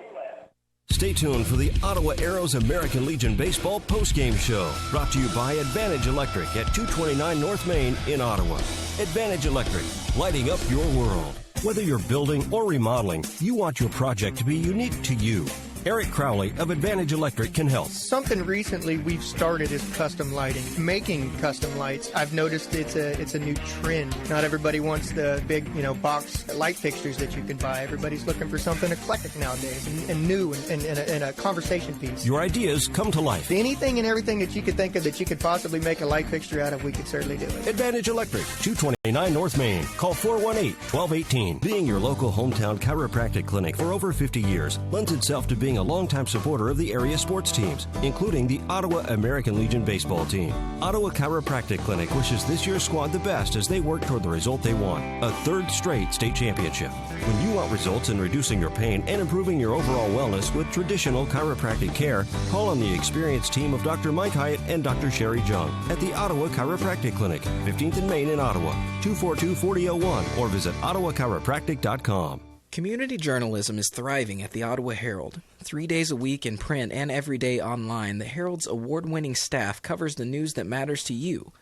Stay tuned for the Ottawa Arrows American Legion Baseball postgame show, brought to you by Advantage Electric at 229 North Main in Ottawa. Advantage Electric, lighting up your world. Whether you're building or remodeling, you want your project to be unique to you. Eric Crowley of Advantage Electric can help. Something recently we've started is custom lighting. Making custom lights, I've noticed it's a new trend. Not everybody wants the big, box light fixtures that you can buy. Everybody's looking for something eclectic nowadays and new and a conversation piece. Your ideas come to life. Anything and everything that you could think of that you could possibly make a light fixture out of, we could certainly do it. Advantage Electric, 229 North Main. Call 418-1218. Being your local hometown chiropractic clinic for over 50 years lends itself to being a longtime supporter of the area sports teams, including the Ottawa American Legion baseball team. Ottawa Chiropractic Clinic wishes this year's squad the best as they work toward the result they want, a 3rd straight state championship. When you want results in reducing your pain and improving your overall wellness with traditional chiropractic care, call on the experienced team of Dr. Mike Hyatt and Dr. Sherry Jung at the Ottawa Chiropractic Clinic, 15th and Main in Ottawa, 242-4001, or visit ottawachiropractic.com. Community journalism is thriving at the Ottawa Herald. 3 days a week in print and every day online, the Herald's award-winning staff covers the news that matters to you.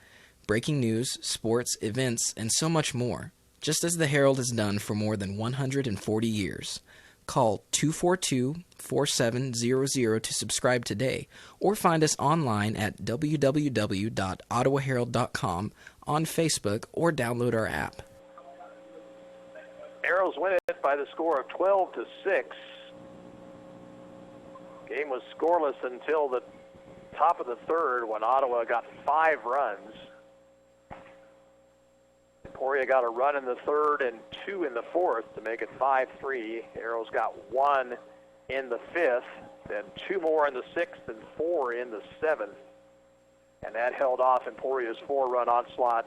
Breaking news, sports, events, and so much more. Just as the Herald has done for more than 140 years. Call 242-4700 to subscribe today, or find us online at www.ottawaherald.com, on Facebook, or download our app. Arrows win it by the score of 12-6. Game was scoreless until the top of the 3rd when Ottawa got 5 runs. Emporia got a run in the 3rd and 2 in the 4th to make it 5-3. Arrows got 1 in the 5th, then 2 more in the 6th and 4 in the 7th. And that held off Emporia's 4-run onslaught.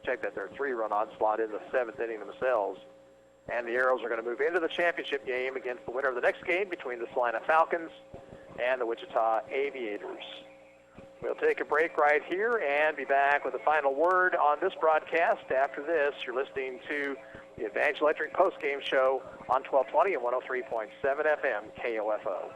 Check that, their 3-run onslaught in the 7th inning themselves. And the Arrows are going to move into the championship game against the winner of the next game between the Salina Falcons and the Wichita Aviators. We'll take a break right here and be back with a final word on this broadcast. After this, you're listening to the Advantage Electric postgame show on 1220 and 103.7 FM KOFO.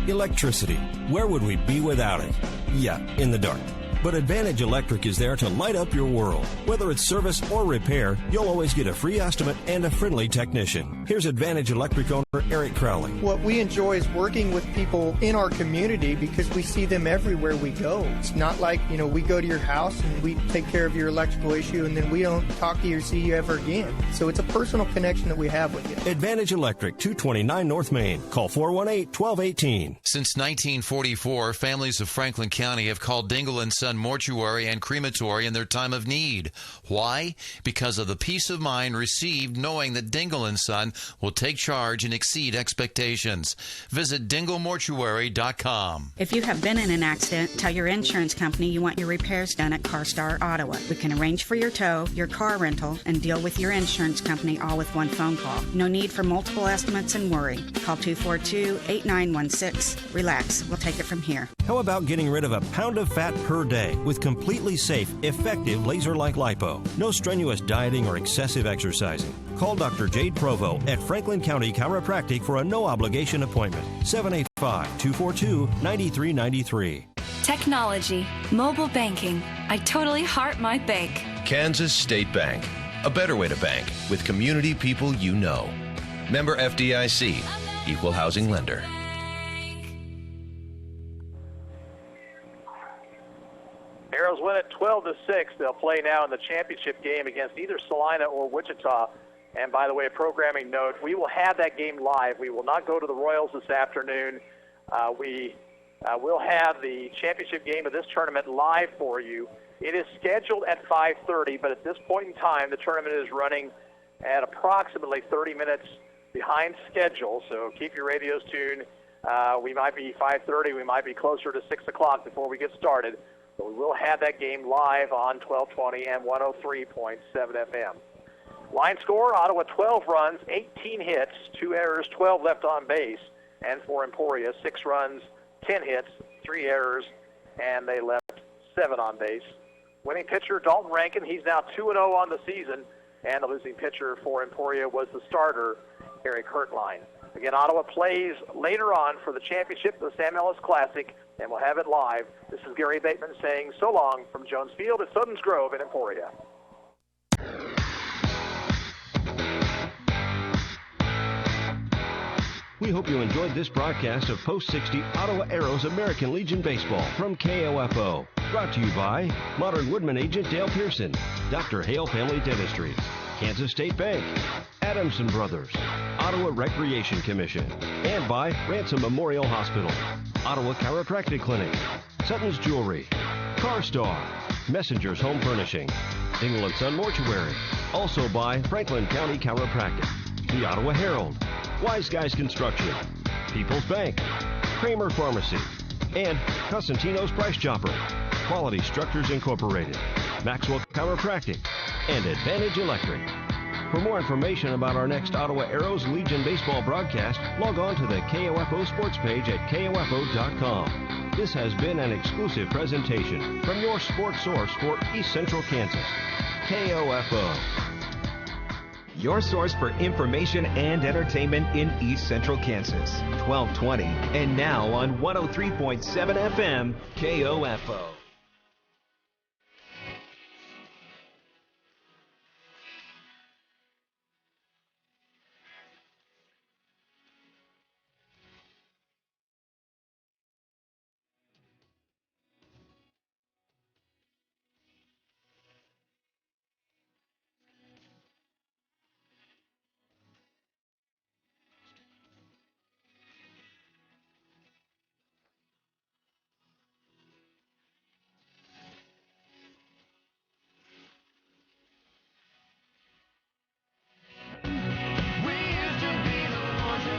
Electricity. Where would we be without it? Yeah, in the dark. But Advantage Electric is there to light up your world. Whether it's service or repair, you'll always get a free estimate and a friendly technician. Here's Advantage Electric owner Eric Crowley. What we enjoy is working with people in our community because we see them everywhere we go. It's not like, we go to your house and we take care of your electrical issue and then we don't talk to you or see you ever again. So it's a personal connection that we have with you. Advantage Electric, 229 North Main. Call 418-1218. Since 1944, families of Franklin County have called Dingle and Son Mortuary and Crematory in their time of need. Why? Because of the peace of mind received knowing that Dingle and Son will take charge and exceed expectations. Visit dinglemortuary.com. If you have been in an accident, tell your insurance company you want your repairs done at CarStar Ottawa. We can arrange for your tow, your car rental, and deal with your insurance company all with one phone call. No need for multiple estimates and worry. Call 242-8916. Relax. We'll take it from here. How about getting rid of a pound of fat per day with completely safe, effective laser-like lipo? No strenuous dieting or excessive exercising. Call Dr. Jade Provo at Franklin County Chiropractic for a no-obligation appointment. 785-242-9393. Technology, mobile banking. I totally heart my bank. Kansas State Bank. A better way to bank with community people you know. Member FDIC. Equal housing lender. Arrows win it 12-6. They'll play now in the championship game against either Salina or Wichita. And by the way, a programming note, we will have that game live. We will not go to the Royals this afternoon. We will have the championship game of this tournament live for you. It is scheduled at 5:30, but at this point in time, the tournament is running at approximately 30 minutes behind schedule. So keep your radios tuned We might be 5:30. We might be closer to 6 o'clock before we get started. But we will have that game live on 1220 and 103.7 FM. Line score, Ottawa 12 runs, 18 hits, 2 errors, 12 left on base. And for Emporia, 6 runs, 10 hits, 3 errors, and they left 7 on base. Winning pitcher, Dalton Rankin. He's now 2-0 on the season. And the losing pitcher for Emporia was the starter, Eric Hertline. Again, Ottawa plays later on for the championship, the Sam Ellis Classic, and we'll have it live. This is Gary Bateman saying so long from Jones Field at Sutton's Grove in Emporia. We hope you enjoyed this broadcast of Post 60 Ottawa Arrows American Legion Baseball from KOFO. Brought to you by Modern Woodman agent Dale Pearson, Dr. Hale Family Dentistry, Kansas State Bank, Adamson Brothers, Ottawa Recreation Commission, and by Ransom Memorial Hospital, Ottawa Chiropractic Clinic, Sutton's Jewelry, CarStar, Messenger's Home Furnishing, Dingle & Son Mortuary, also by Franklin County Chiropractic, the Ottawa Herald, Wise Guys Construction, People's Bank, Kramer Pharmacy, and Costantino's Price Chopper, Quality Structures Incorporated, Maxwell Chiropractic, and Advantage Electric. For more information about our next Ottawa Arrows Legion baseball broadcast, log on to the KOFO sports page at KOFO.com. This has been an exclusive presentation from your sports source for East Central Kansas, KOFO. Your source for information and entertainment in East Central Kansas. 1220 and now on 103.7 FM, KOFO.